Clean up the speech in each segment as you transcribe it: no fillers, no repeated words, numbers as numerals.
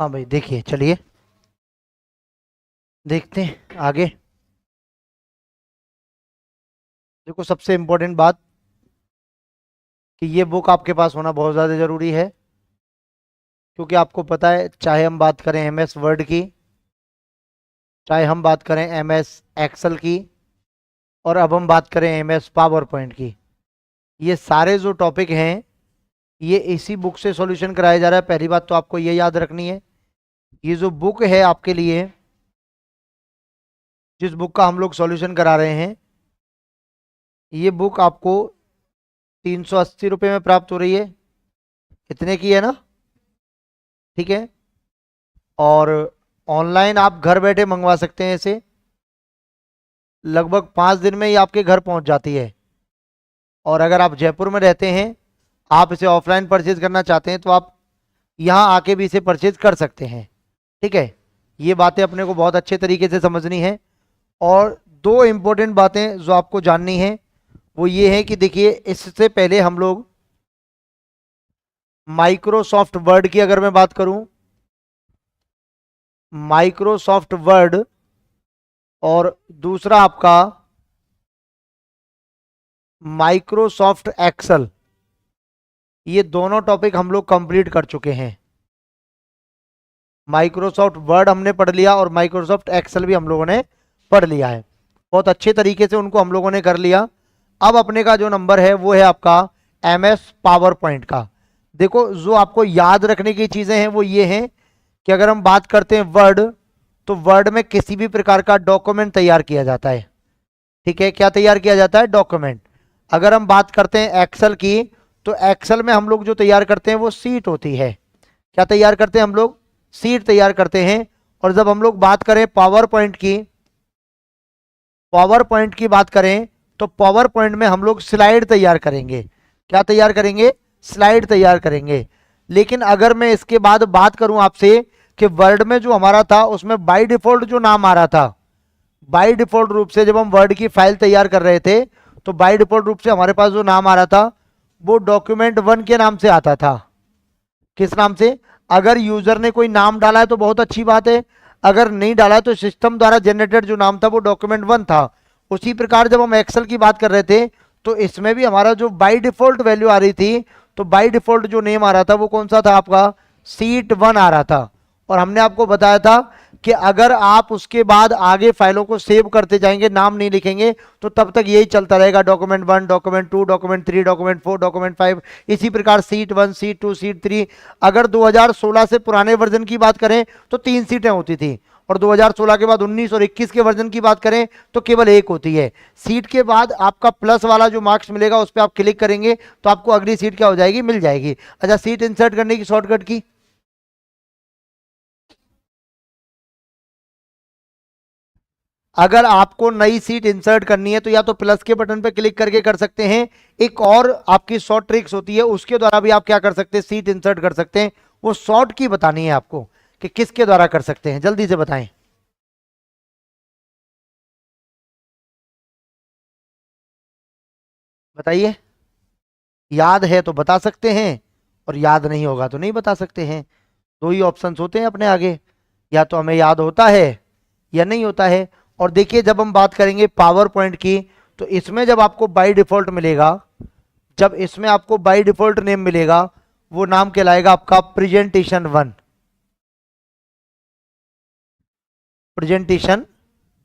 हाँ भाई, देखिए, चलिए देखते हैं आगे। देखो, सबसे इम्पोर्टेंट बात कि ये बुक आपके पास होना बहुत ज़्यादा ज़रूरी है, क्योंकि आपको पता है, चाहे हम बात करें एमएस वर्ड की, चाहे हम बात करें एमएस एक्सेल की, और अब हम बात करें एमएस पावर पॉइंट की, ये सारे जो टॉपिक हैं ये इसी बुक से सॉल्यूशन कराया जा रहा है। पहली बात तो आपको ये याद रखनी है, ये जो बुक है आपके लिए, जिस बुक का हम लोग सॉल्यूशन करा रहे हैं, ये बुक आपको 380 रुपये में प्राप्त हो रही है। इतने की है ना? ठीक है। और ऑनलाइन आप घर बैठे मंगवा सकते हैं इसे, लगभग 5 दिन में ही आपके घर पहुंच जाती है। और अगर आप जयपुर में रहते हैं, आप इसे ऑफलाइन परचेज करना चाहते हैं, तो आप यहाँ आके भी इसे परचेज कर सकते हैं। ठीक है, ये बातें अपने को बहुत अच्छे तरीके से समझनी है। और दो इंपॉर्टेंट बातें जो आपको जाननी है वो ये है कि देखिए, इससे पहले हम लोग माइक्रोसॉफ्ट वर्ड की अगर मैं बात करूं, माइक्रोसॉफ्ट वर्ड, और दूसरा आपका माइक्रोसॉफ्ट एक्सेल, ये दोनों टॉपिक हम लोग कंप्लीट कर चुके हैं। माइक्रोसॉफ्ट वर्ड हमने पढ़ लिया और माइक्रोसॉफ्ट एक्सेल भी हम लोगों ने पढ़ लिया है, बहुत अच्छे तरीके से उनको हम लोगों ने कर लिया। अब अपने का जो नंबर है वो है आपका एमएस पावर पॉइंट का। देखो, जो आपको याद रखने की चीजें हैं वो ये हैं कि अगर हम बात करते हैं वर्ड, तो वर्ड में किसी भी प्रकार का डॉक्यूमेंट तैयार किया जाता है। ठीक है, क्या तैयार किया जाता है? डॉक्यूमेंट। अगर हम बात करते हैं एक्सेल की, तो एक्सेल में हम लोग जो तैयार करते हैं वो सीट होती है। क्या तैयार करते हैं हम लोग? सीट तैयार करते हैं। और जब हम लोग बात करें पावर पॉइंट की, पावर पॉइंट की बात करें, तो पावर पॉइंट में हम लोग स्लाइड तैयार करेंगे। क्या तैयार करेंगे? स्लाइड तैयार करेंगे। लेकिन अगर मैं इसके बाद बात करूं आपसे कि वर्ड में जो हमारा था उसमें बाय डिफॉल्ट जो नाम आ रहा था, बाय डिफॉल्ट रूप से जब हम वर्ड की फाइल तैयार कर रहे थे, तो बाय डिफॉल्ट रूप से हमारे पास जो नाम आ रहा था वो डॉक्यूमेंट 1 के नाम से आता था। किस नाम से? अगर यूजर ने कोई नाम डाला है तो बहुत अच्छी बात है, अगर नहीं डाला है तो सिस्टम द्वारा जनरेटेड जो नाम था वो डॉक्यूमेंट 1 था। उसी प्रकार जब हम एक्सेल की बात कर रहे थे, तो इसमें भी हमारा जो बाय डिफॉल्ट वैल्यू आ रही थी, तो बाय डिफॉल्ट जो नेम आ रहा था वो कौन सा था आपका? सीट 1 आ रहा था। और हमने आपको बताया था कि अगर आप उसके बाद आगे फाइलों को सेव करते जाएंगे, नाम नहीं लिखेंगे, तो तब तक यही चलता रहेगा, document 1, document 2, document 3, document 4, document 5, इसी प्रकार सीट 1, सीट 2, सीट 3। अगर 2016 से पुराने वर्जन की बात करें तो 3 सीटें होती थी, और 2016 के बाद 19 और 21 के वर्जन की बात करें तो केवल 1 होती है। सीट के बाद आपका प्लस वाला जो मार्क्स मिलेगा उस पर आप क्लिक करेंगे तो आपको अगली सीट क्या हो जाएगी? मिल जाएगी। अच्छा, सीट इंसर्ट करने की शॉर्टकट की, अगर आपको नई सीट इंसर्ट करनी है तो या तो प्लस के बटन पर क्लिक करके कर सकते हैं, एक और आपकी शॉर्ट ट्रिक्स होती है उसके द्वारा भी आप क्या कर सकते हैं? सीट इंसर्ट कर सकते हैं। वो शॉर्ट की बतानी है आपको कि किसके द्वारा कर सकते हैं, जल्दी से बताएं। बताइए, याद है तो बता सकते हैं, और याद नहीं होगा तो नहीं बता सकते हैं। दो ही ऑप्शंस होते हैं अपने आगे, या तो हमें याद होता है या नहीं होता है। और देखिए, जब हम बात करेंगे पावर पॉइंट की, तो इसमें जब आपको बाय डिफॉल्ट मिलेगा, जब इसमें आपको बाय डिफॉल्ट नेम मिलेगा, वो नाम कहलाएगा आपका प्रेजेंटेशन 1। प्रेजेंटेशन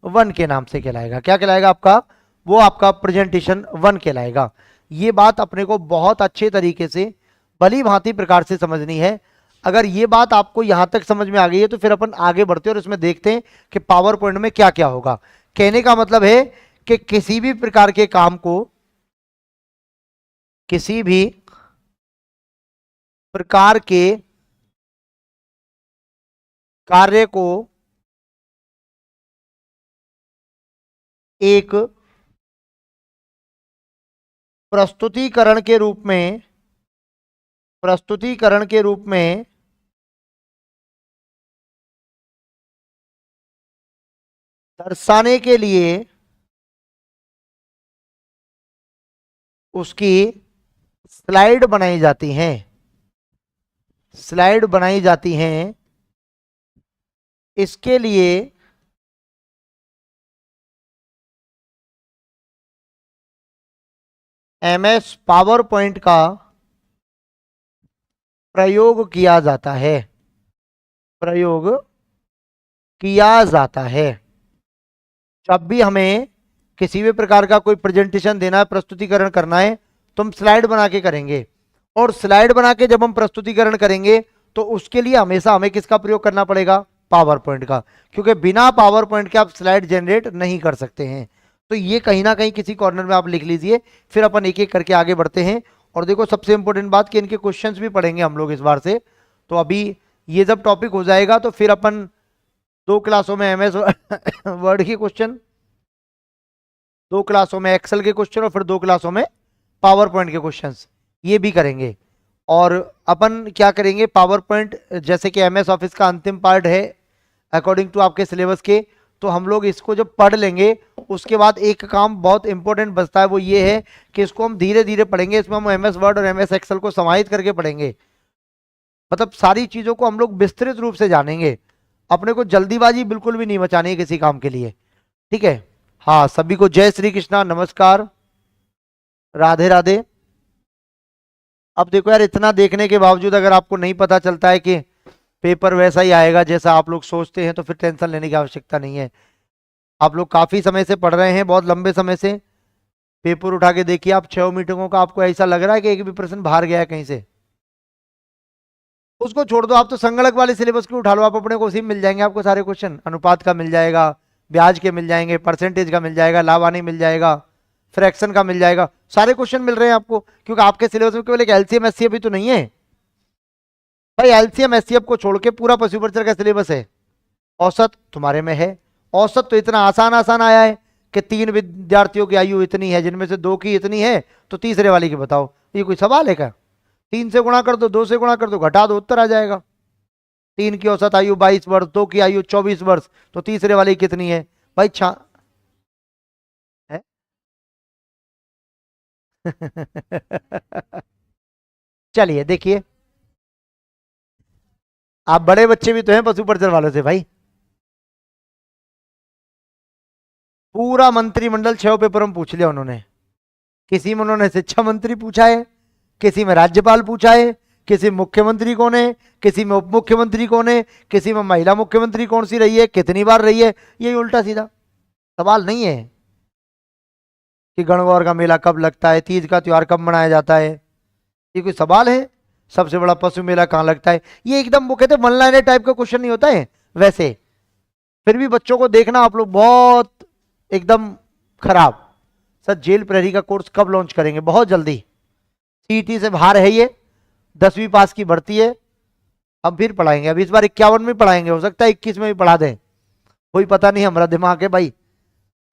1 के नाम से कहलाएगा। क्या कहलाएगा आपका? वो आपका प्रेजेंटेशन 1 कहलाएगा। ये बात अपने को बहुत अच्छे तरीके से भली भांति प्रकार से समझनी है। अगर ये बात आपको यहां तक समझ में आ गई है तो फिर अपन आगे बढ़ते हैं और इसमें देखते हैं कि पावर पॉइंट में क्या क्या होगा। कहने का मतलब है कि किसी भी प्रकार के काम को, किसी भी प्रकार के कार्य को एक प्रस्तुतिकरण के रूप में, प्रस्तुतिकरण के रूप में दर्शाने के लिए उसकी स्लाइड बनाई जाती हैं, स्लाइड बनाई जाती हैं। इसके लिए MS पावर पॉइंट का प्रयोग किया जाता है, प्रयोग किया जाता है। जब भी हमें किसी भी प्रकार का कोई प्रेजेंटेशन देना है, प्रस्तुतिकरण करना है, तो हम स्लाइड बना के करेंगे। और स्लाइड बना के जब हम प्रस्तुतिकरण करेंगे तो उसके लिए हमेशा हमें किसका प्रयोग करना पड़ेगा? पावर पॉइंट का, क्योंकि बिना पावर पॉइंट के आप स्लाइड जनरेट नहीं कर सकते हैं। तो ये कहीं ना कहीं किसी कॉर्नर में आप लिख लीजिए, फिर अपन एक एक करके आगे बढ़ते हैं। और देखो सबसे इंपॉर्टेंट बात कि इनके क्वेश्चंस भी पढ़ेंगे हम लोग इस बार से। तो अभी ये जब टॉपिक हो जाएगा तो फिर अपन 2 क्लासों में MS वर्ड के क्वेश्चन, 2 क्लासों में एक्सेल के क्वेश्चन और फिर 2 क्लासों में पावर पॉइंट के क्वेश्चंस ये भी करेंगे। और अपन क्या करेंगे, पावर पॉइंट जैसे कि MS ऑफिस का अंतिम पार्ट है अकॉर्डिंग टू आपके सिलेबस के, तो हम लोग इसको जब पढ़ लेंगे उसके बाद एक काम बहुत इंपॉर्टेंट बचता है, वो ये है कि इसको हम धीरे धीरे पढ़ेंगे। इसमें हम MS वर्ड और MS एक्सेल को समाहित करके पढ़ेंगे, मतलब सारी चीजों को हम लोग विस्तृत रूप से जानेंगे। अपने को जल्दीबाजी बिल्कुल भी नहीं बचानी है किसी काम के लिए, ठीक है। हाँ, सभी को जय श्री कृष्णा, नमस्कार, राधे राधे। अब देखो यार, इतना देखने के बावजूद अगर आपको नहीं पता चलता है कि पेपर वैसा ही आएगा जैसा आप लोग सोचते हैं, तो फिर टेंशन लेने की आवश्यकता नहीं है। आप लोग काफी समय से पढ़ रहे हैं, बहुत लंबे समय से। पेपर उठा के देखिए आप, 6 मीटिंगों का, आपको ऐसा लग रहा है कि एक भी प्रश्न बाहर गया है कहीं से? उसको छोड़ दो, आप तो संगणक वाले सिलेबस को उठा लो, आप अपने को उसी में मिल जाएंगे आपको सारे क्वेश्चन। अनुपात का मिल जाएगा, ब्याज के मिल जाएंगे, परसेंटेज का मिल जाएगा, लाभ हानि मिल जाएगा, फ्रैक्शन का मिल जाएगा, सारे क्वेश्चन मिल रहे हैं आपको। क्योंकि आपके सिलेबस में केवल एक LCM SCF भी तो नहीं है भाई। LCM SCF को छोड़ के पूरा पशु परिचर का सिलेबस है। औसत तुम्हारे में है। औसत तो इतना आसान आसान आया है कि 3 विद्यार्थियों की आयु इतनी है, जिनमें से 2 की इतनी है, तो तीसरे वाले की बताओ। ये कोई सवाल है क्या? 3 से गुणा कर दो, 2 से गुणा कर दो, घटा दो, उत्तर आ जाएगा। 3 की औसत आयु 22 वर्ष, 2 की आयु 24 वर्ष, तो तीसरे वाली कितनी है भाई? है? चलिए देखिए, आप बड़े बच्चे भी तो हैं पशु परिचर वालों से भाई। पूरा मंत्रिमंडल 6 पेपर में पूछ लिया उन्होंने। किसी में उन्होंने शिक्षा मंत्री पूछा है, किसी में राज्यपाल पूछा है, किसी मुख्यमंत्री कौन है, किसी में उप मुख्यमंत्री कौन है, किसी में महिला मुख्यमंत्री कौन सी रही है, कितनी बार रही है। ये उल्टा सीधा सवाल नहीं है कि गणगौर का मेला कब लगता है, तीज का त्योहार कब मनाया जाता है। ये कोई सवाल है? सबसे बड़ा पशु मेला कहाँ लगता है? ये एकदम वो कहते वन लाइनर टाइप का क्वेश्चन नहीं होता है वैसे। फिर भी बच्चों को देखना आप लोग बहुत एकदम खराब। सर जेल प्रहरी का कोर्स कब लॉन्च करेंगे? बहुत जल्दी। CET से बाहर है ये, 10वीं पास की भर्ती है। अब फिर पढ़ाएंगे, अभी इस बार 51 में पढ़ाएंगे, हो सकता है 21 में भी पढ़ा दें, कोई पता नहीं। हमारा दिमाग है भाई।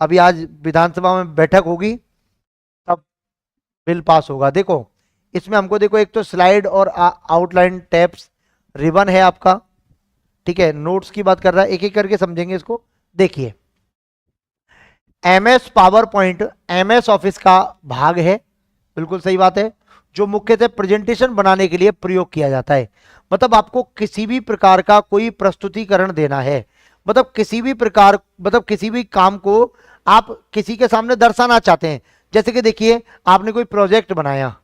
अभी आज विधानसभा में बैठक होगी, तब बिल पास होगा। देखो इसमें हमको देखो, एक तो स्लाइड और आउटलाइन टैब्स, रिबन है आपका, ठीक है। नोट्स की बात कर रहा है, एक एक करके समझेंगे इसको। देखिए MS power point MS office का भाग है, बिल्कुल सही बात है, जो मुख्यतः प्रेजेंटेशन बनाने के लिए प्रयोग किया जाता है। मतलब आपको किसी भी प्रकार का कोई प्रस्तुतिकरण देना है, मतलब किसी भी प्रकार, मतलब किसी भी काम को आप किसी के सामने दर्शाना चाहते हैं। जैसे कि देखिए आपने कोई प्रोजेक्ट बनाया,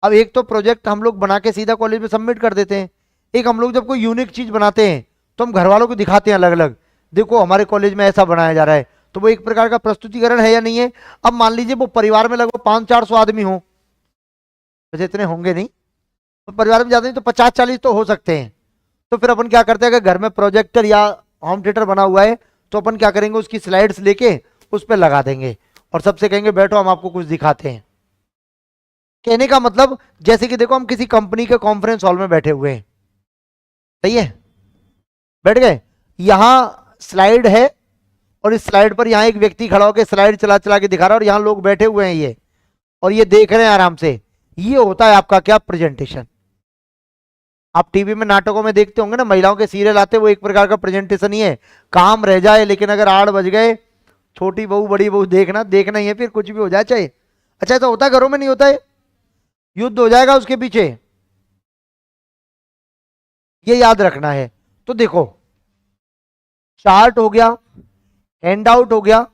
अब एक तो प्रोजेक्ट हम लोग बना के सीधा कॉलेज में सबमिट कर देते हैं, एक हम लोग जब कोई यूनिक चीज बनाते हैं तो हम घर वालों को दिखाते हैं अलग अलग, देखो हमारे कॉलेज में ऐसा बनाया जा रहा है। तो वो एक प्रकार का प्रस्तुतिकरण है या नहीं है? अब मान लीजिए वो परिवार में लगभग 500-400 आदमी हो, वैसे इतने होंगे नहीं, तो परिवार में ज्यादा नहीं तो 50-40 तो हो सकते हैं। तो फिर अपन क्या करते हैं, अगर घर में प्रोजेक्टर या होम थिएटर बना हुआ है तो अपन क्या करेंगे, उसकी स्लाइड्स लेके उस पर लगा देंगे और सबसे कहेंगे बैठो हम आपको कुछ दिखाते हैं। कहने का मतलब जैसे कि देखो हम किसी कंपनी के कॉन्फ्रेंस हॉल में बैठे हुए हैं, सही है, बैठ गए, यहां स्लाइड है और इस स्लाइड पर यहां एक व्यक्ति खड़ा होकर स्लाइड चला चला के दिखा रहा है और यहां लोग बैठे हुए हैं ये, और ये देख रहे हैं आराम से। ये होता है आपका क्या? प्रेजेंटेशन। आप टीवी में नाटकों में देखते होंगे ना, महिलाओं के सीरियल आते, वो एक प्रकार का प्रेजेंटेशन ही है। काम रह जाए लेकिन अगर 8 बज गए, छोटी बहू बड़ी बहू देखना देखना ही है, फिर कुछ भी हो जाए चाहे। अच्छा ऐसा होता है घरों में? नहीं होता है, युद्ध हो जाएगा उसके पीछे, ये याद रखना है। तो देखो चार्ट हो गया, हैंडआउट हो गया,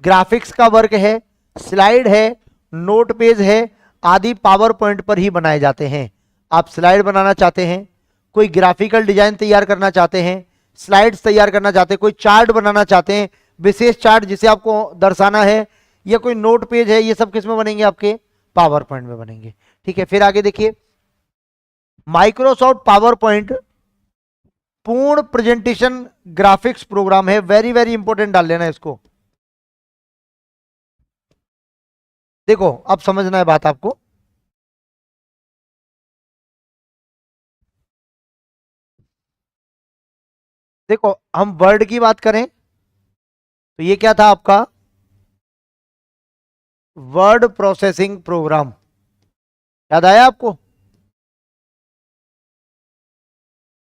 ग्राफिक्स का वर्क है, स्लाइड है, नोट पेज है, आदि पावर पॉइंट पर ही बनाए जाते हैं। आप स्लाइड बनाना चाहते हैं, कोई ग्राफिकल डिजाइन तैयार करना चाहते हैं, स्लाइड्स तैयार करना चाहते हैं, कोई चार्ट बनाना चाहते हैं, विशेष चार्ट जिसे आपको दर्शाना है, या कोई नोट पेज है, ये सब किस में बनेंगे? आपके पावर पॉइंट में बनेंगे। ठीक है, फिर आगे देखिए, माइक्रोसॉफ्ट पावर पॉइंट पूर्ण प्रेजेंटेशन ग्राफिक्स प्रोग्राम है। वेरी वेरी इंपॉर्टेंट डाल लेना इसको। देखो अब समझना है बात आपको। देखो हम वर्ड की बात करें तो ये क्या था आपका? Word processing program. याद आया आपको?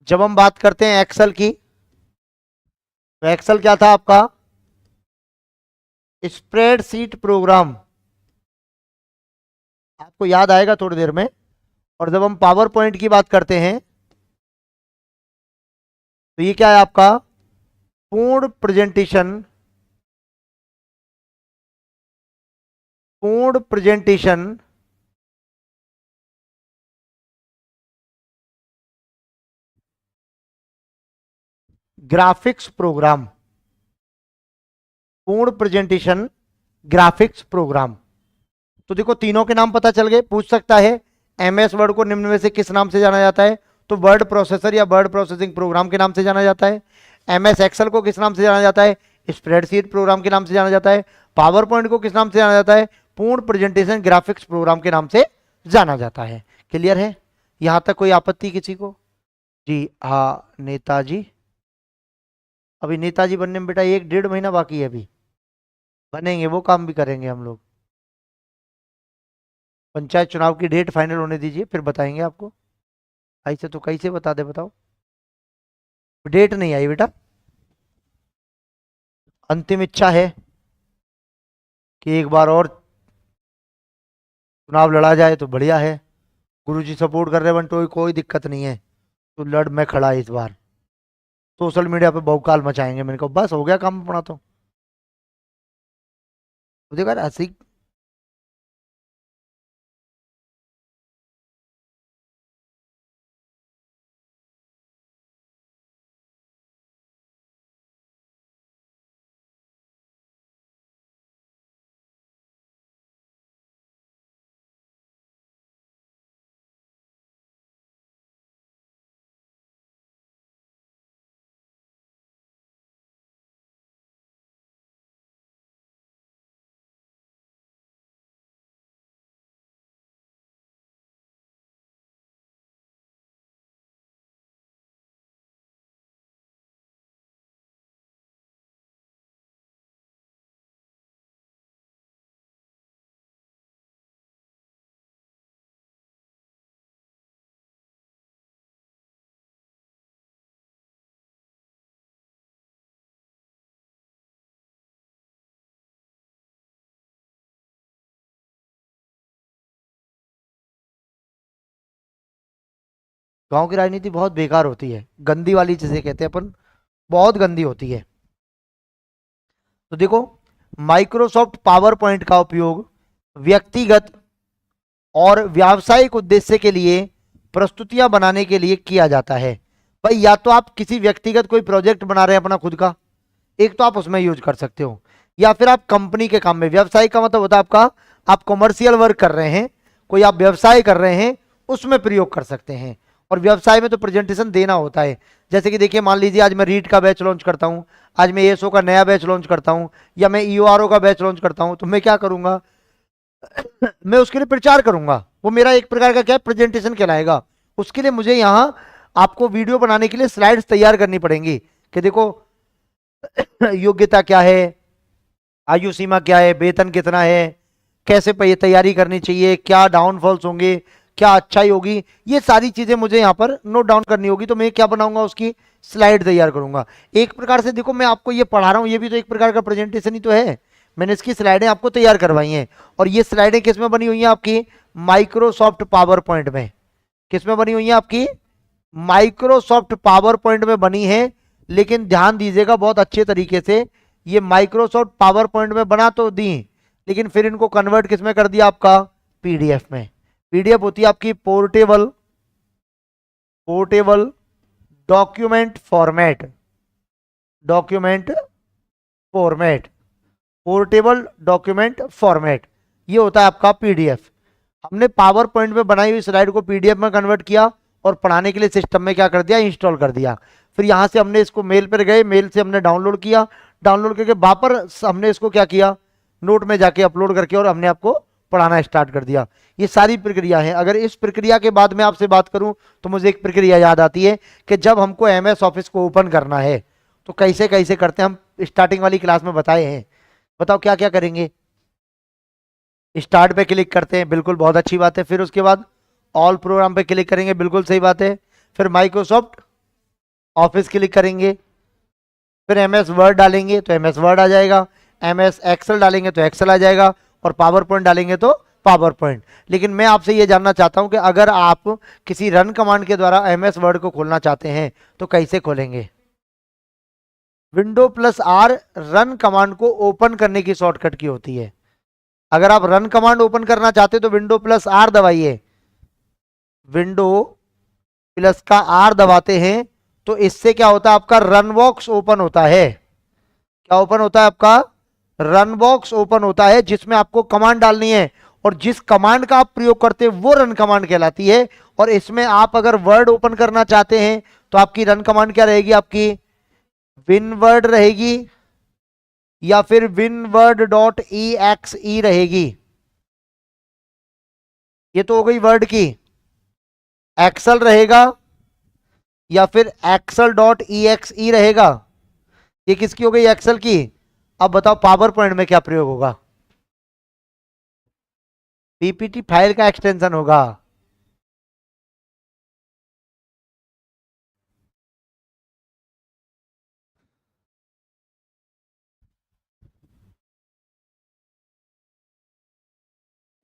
जब हम बात करते हैं एक्सेल की, तो एक्सेल क्या था आपका? Spreadsheet programme. आपको याद आएगा थोड़ी देर में। और जब हम पावर पॉइंट की बात करते हैं तो ये क्या है आपका? पूर्ण प्रेजेंटेशन, पूर्ण प्रेजेंटेशन ग्राफिक्स प्रोग्राम। पूर्ण प्रेजेंटेशन ग्राफिक्स प्रोग्राम। तो देखो तीनों के नाम पता चल गए। पूछ सकता है एमएस वर्ड को निम्न में से किस नाम से जाना जाता है? तो वर्ड प्रोसेसर या वर्ड प्रोसेसिंग प्रोग्राम के नाम से जाना जाता है। एमएस एक्सेल को किस नाम से जाना जाता है? स्प्रेडशीट प्रोग्राम के नाम से जाना जाता है। पावर पॉइंट को किस नाम से जाना जाता है? पूर्ण प्रेजेंटेशन ग्राफिक्स प्रोग्राम के नाम से जाना जाता है। क्लियर है? यहां तक कोई आपत्ति किसी को? जी हाँ नेताजी। अभी नेताजी बनने में बेटा 1-1.5 महीना बाकी है। अभी बनेंगे, वो काम भी करेंगे हम लोग। पंचायत चुनाव की डेट फाइनल होने दीजिए, फिर बताएंगे आपको। ऐसे तो कैसे बता दे, बताओ। डेट नहीं आई बेटा। अंतिम इच्छा है कि एक बार और चुनाव लड़ा जाए तो बढ़िया है। गुरुजी सपोर्ट कर रहे हैं बंटो, कोई दिक्कत नहीं है। तो लड़ में खड़ा है इस बार। सोशल मीडिया पे बहुकाल मचाएंगे। मैंने कहा बस हो गया काम अपना। तो देखा ऐसी गांव की राजनीति बहुत बेकार होती है, गंदी वाली चीजें कहते हैं अपन, बहुत गंदी होती है। तो देखो माइक्रोसॉफ्ट पावर पॉइंट का उपयोग व्यक्तिगत और व्यावसायिक उद्देश्य के लिए प्रस्तुतियां बनाने के लिए किया जाता है। भाई या तो आप किसी व्यक्तिगत कोई प्रोजेक्ट बना रहे हैं अपना खुद का, एक तो आप उसमें यूज कर सकते हो, या फिर आप कंपनी के काम में, व्यवसाय का मतलब होता है आपका आप कॉमर्शियल वर्क कर रहे हैं, कोई आप व्यवसाय कर रहे हैं, उसमें प्रयोग कर सकते हैं। और व्यवसाय में तो प्रेजेंटेशन देना होता है। जैसे कि देखिए मान लीजिए आज मैं रीट का बैच लॉन्च करता हूं, आज मैं एएसओ का नया बैच लॉन्च करता हूं, या मैं ईओआरओ का बैच लॉन्च करता हूं, तो मैं क्या करूंगा? मैं उसके लिए प्रचार करूंगा। वो मेरा एक प्रकार का क्या है, प्रेजेंटेशन कहलाएगा। उसके लिए मुझे यहाँ आपको वीडियो बनाने के लिए स्लाइड्स तैयार करनी पड़ेंगी कि देखो योग्यता क्या है, आयु सीमा क्या है, वेतन कितना है, कैसे तैयारी करनी चाहिए, क्या डाउनफॉल्स होंगे, क्या अच्छाई होगी, ये सारी चीजें मुझे यहाँ पर नोट डाउन करनी होगी। तो मैं क्या बनाऊंगा? उसकी स्लाइड तैयार करूंगा। एक प्रकार से देखो मैं आपको ये पढ़ा रहा हूँ, ये भी तो एक प्रकार का प्रेजेंटेशन ही तो है। मैंने इसकी स्लाइडें आपको तैयार करवाई हैं। और ये स्लाइडें किस में बनी हुई हैं? आपकी माइक्रोसॉफ्ट पावर पॉइंट में। किस में बनी हुई है? आपकी माइक्रोसॉफ्ट पावर पॉइंट में बनी है। लेकिन ध्यान दीजिएगा बहुत अच्छे तरीके से, ये माइक्रोसॉफ्ट पावर पॉइंट में बना तो दी, लेकिन फिर इनको कन्वर्ट किस में कर दिया आपका, पीडीएफ में। पीडीएफ होती है आपकी portable document format, portable document format, ये होता है आपका पीडीएफ। हमने पावर पॉइंट में बनाई हुई स्लाइड को पीडीएफ में कन्वर्ट किया और पढ़ाने के लिए सिस्टम में क्या कर दिया, इंस्टॉल कर दिया। फिर यहां से हमने इसको मेल पर गए, मेल से हमने डाउनलोड किया, डाउनलोड करके वापस हमने इसको क्या किया, नोट में जाके अपलोड करके और हमने आपको पढ़ाना स्टार्ट कर दिया। ये सारी प्रक्रिया है। अगर इस प्रक्रिया के बाद मैं आपसे बात करूं तो मुझे एक प्रक्रिया याद आती है कि जब हमको एमएस ऑफिस को ओपन करना है तो कैसे कैसे करते हैं, हम स्टार्टिंग वाली क्लास में बताए हैं। बताओ क्या क्या करेंगे। स्टार्ट पे क्लिक करते हैं, बिल्कुल बहुत अच्छी बात है। फिर उसके बाद ऑल प्रोग्राम पे क्लिक करेंगे, बिल्कुल सही बात है। फिर माइक्रोसॉफ्ट ऑफिस क्लिक करेंगे, फिर एमएस वर्ड डालेंगे तो एमएस वर्ड आ जाएगा, एमएस एक्सेल डालेंगे तो एक्सेल आ जाएगा, और पावर पॉइंट डालेंगे तो पावर पॉइंट। लेकिन मैं आपसे ये जानना चाहता हूं कि अगर आप किसी रन कमांड के द्वारा एमएस वर्ड को खोलना चाहते हैं तो कैसे खोलेंगे। Window plus R run command को ओपन करने की शॉर्टकट की होती है। अगर आप रन कमांड ओपन करना चाहते तो विंडो प्लस आर दबाइए, विंडो प्लस का आर दबाते हैं तो इससे क्या होता है, आपका रन बॉक्स ओपन होता है। क्या ओपन होता है, आपका रन बॉक्स ओपन होता है, जिसमें आपको कमांड डालनी है, और जिस कमांड का आप प्रयोग करते हैं वो रन कमांड कहलाती है। और इसमें आप अगर वर्ड ओपन करना चाहते हैं तो आपकी रन कमांड क्या रहेगी, आपकी विनवर्ड रहेगी या फिर विनवर्ड डॉट ई रहेगी। ये तो हो गई वर्ड की। एक्सेल रहेगा या फिर एक्सेल डॉट ई रहेगा। ये किसकी हो गई, एक्सेल की। अब बताओ पावर पॉइंट में क्या प्रयोग होगा, पीपीटी फाइल का एक्सटेंशन होगा।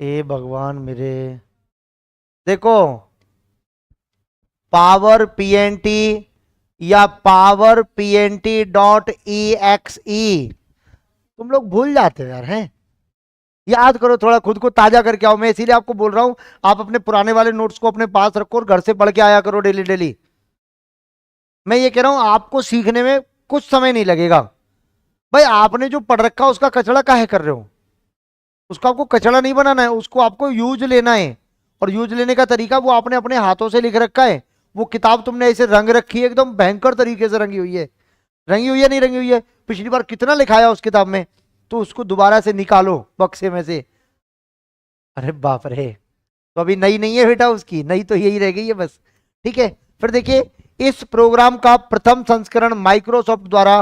ए भगवान मेरे, देखो पावर पीएनटी या पावर पीएनटी डॉट ई तुम लोग भूल जाते हो यार, हैं। याद करो, थोड़ा खुद को ताजा करके आओ। मैं इसीलिए आपको बोल रहा हूं, आप अपने पुराने वाले नोट्स को अपने पास रखो और घर से पढ़ के आया करो डेली डेली। मैं ये कह रहा हूं आपको सीखने में कुछ समय नहीं लगेगा। भाई आपने जो पढ़ रखा उसका कचड़ा काहे कर रहे हो, उसको आपको कचड़ा नहीं बनाना है, उसको आपको यूज लेना है। और यूज लेने का तरीका वो आपने अपने हाथों से लिख रखा है। वो किताब तुमने ऐसे रंग रखी है, एकदम भयंकर तरीके से रंगी हुई है। रंगी हुई है नहीं रंगी हुई है, पिछली बार कितना लिखाया उस किताब में, तो उसको दोबारा से निकालो बक्से में से। अरे बाप रे, तो अभी नई नहीं है बेटा, उसकी नई तो यही रह गई है बस। ठीक है, फिर देखिए इस प्रोग्राम का प्रथम संस्करण माइक्रोसॉफ्ट द्वारा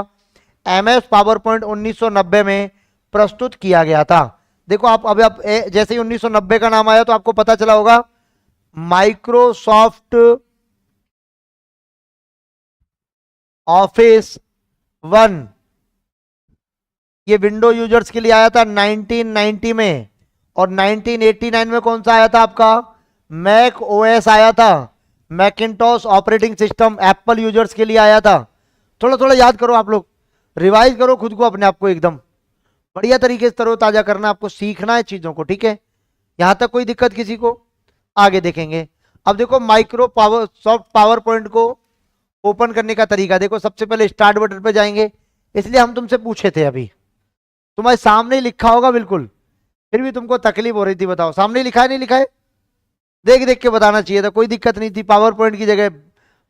एमएस पावर पॉइंट 1990 में प्रस्तुत किया गया था। देखो आप अभी आप जैसे ही 1990 का नाम आया तो आपको पता चला होगा माइक्रोसॉफ्ट ऑफिस 1 ये विंडो यूजर्स के लिए आया था 1990 में, और 1989 में कौन सा आया था आपका, मैक ओएस आया था, Macintosh operating system Apple users के लिए आया था। थोड़ा थोड़ा याद करो आप लोग, रिवाइज करो खुद को, अपने आप को एकदम बढ़िया तरीके से तरोताजा करना, आपको सीखना है चीजों को। ठीक है, यहां तक कोई दिक्कत किसी को, आगे देखेंगे। अब देखो micro power soft power point को ओपन करने का तरीका देखो। सबसे पहले स्टार्ट बटन पे जाएंगे, इसलिए हम तुमसे पूछे थे, अभी तुम्हारे सामने ही लिखा होगा बिल्कुल, फिर भी तुमको तकलीफ हो रही थी। बताओ सामने ही लिखा है नहीं लिखा है, देख देख के बताना चाहिए था, कोई दिक्कत नहीं थी। पावर पॉइंट की जगह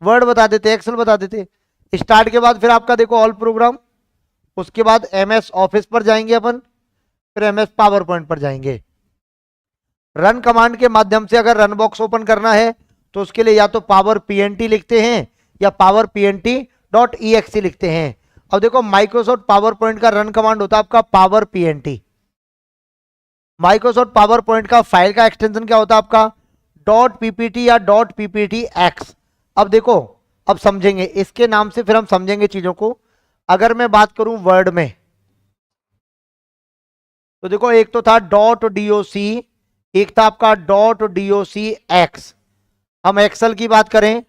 वर्ड बता देते, एक्सेल बता देते। स्टार्ट के बाद फिर आपका देखो ऑल प्रोग्राम, उसके बाद एमएस ऑफिस पर जाएंगे अपन, फिर एमएस पावर पॉइंट पर जाएंगे। रन कमांड के माध्यम से अगर रन बॉक्स ओपन करना है तो उसके लिए या तो पावर पीएनटी लिखते हैं या पावर पीएनटी डॉट ई लिखते हैं। अब देखो माइक्रोसॉफ्ट पावर पॉइंट का रन कमांड होता है आपका power PNT. Microsoft power point का फाइल का एक्सटेंशन क्या होता है आपका डॉट पीपीटी या डॉट पीपीटी एक्स। अब देखो, अब समझेंगे इसके नाम से, फिर हम समझेंगे चीजों को। अगर मैं बात करूं वर्ड में, तो देखो एक तो था डॉट डीओसी, एक था आपका डॉट डीओसी एक्स। हम एक्सेल की बात करें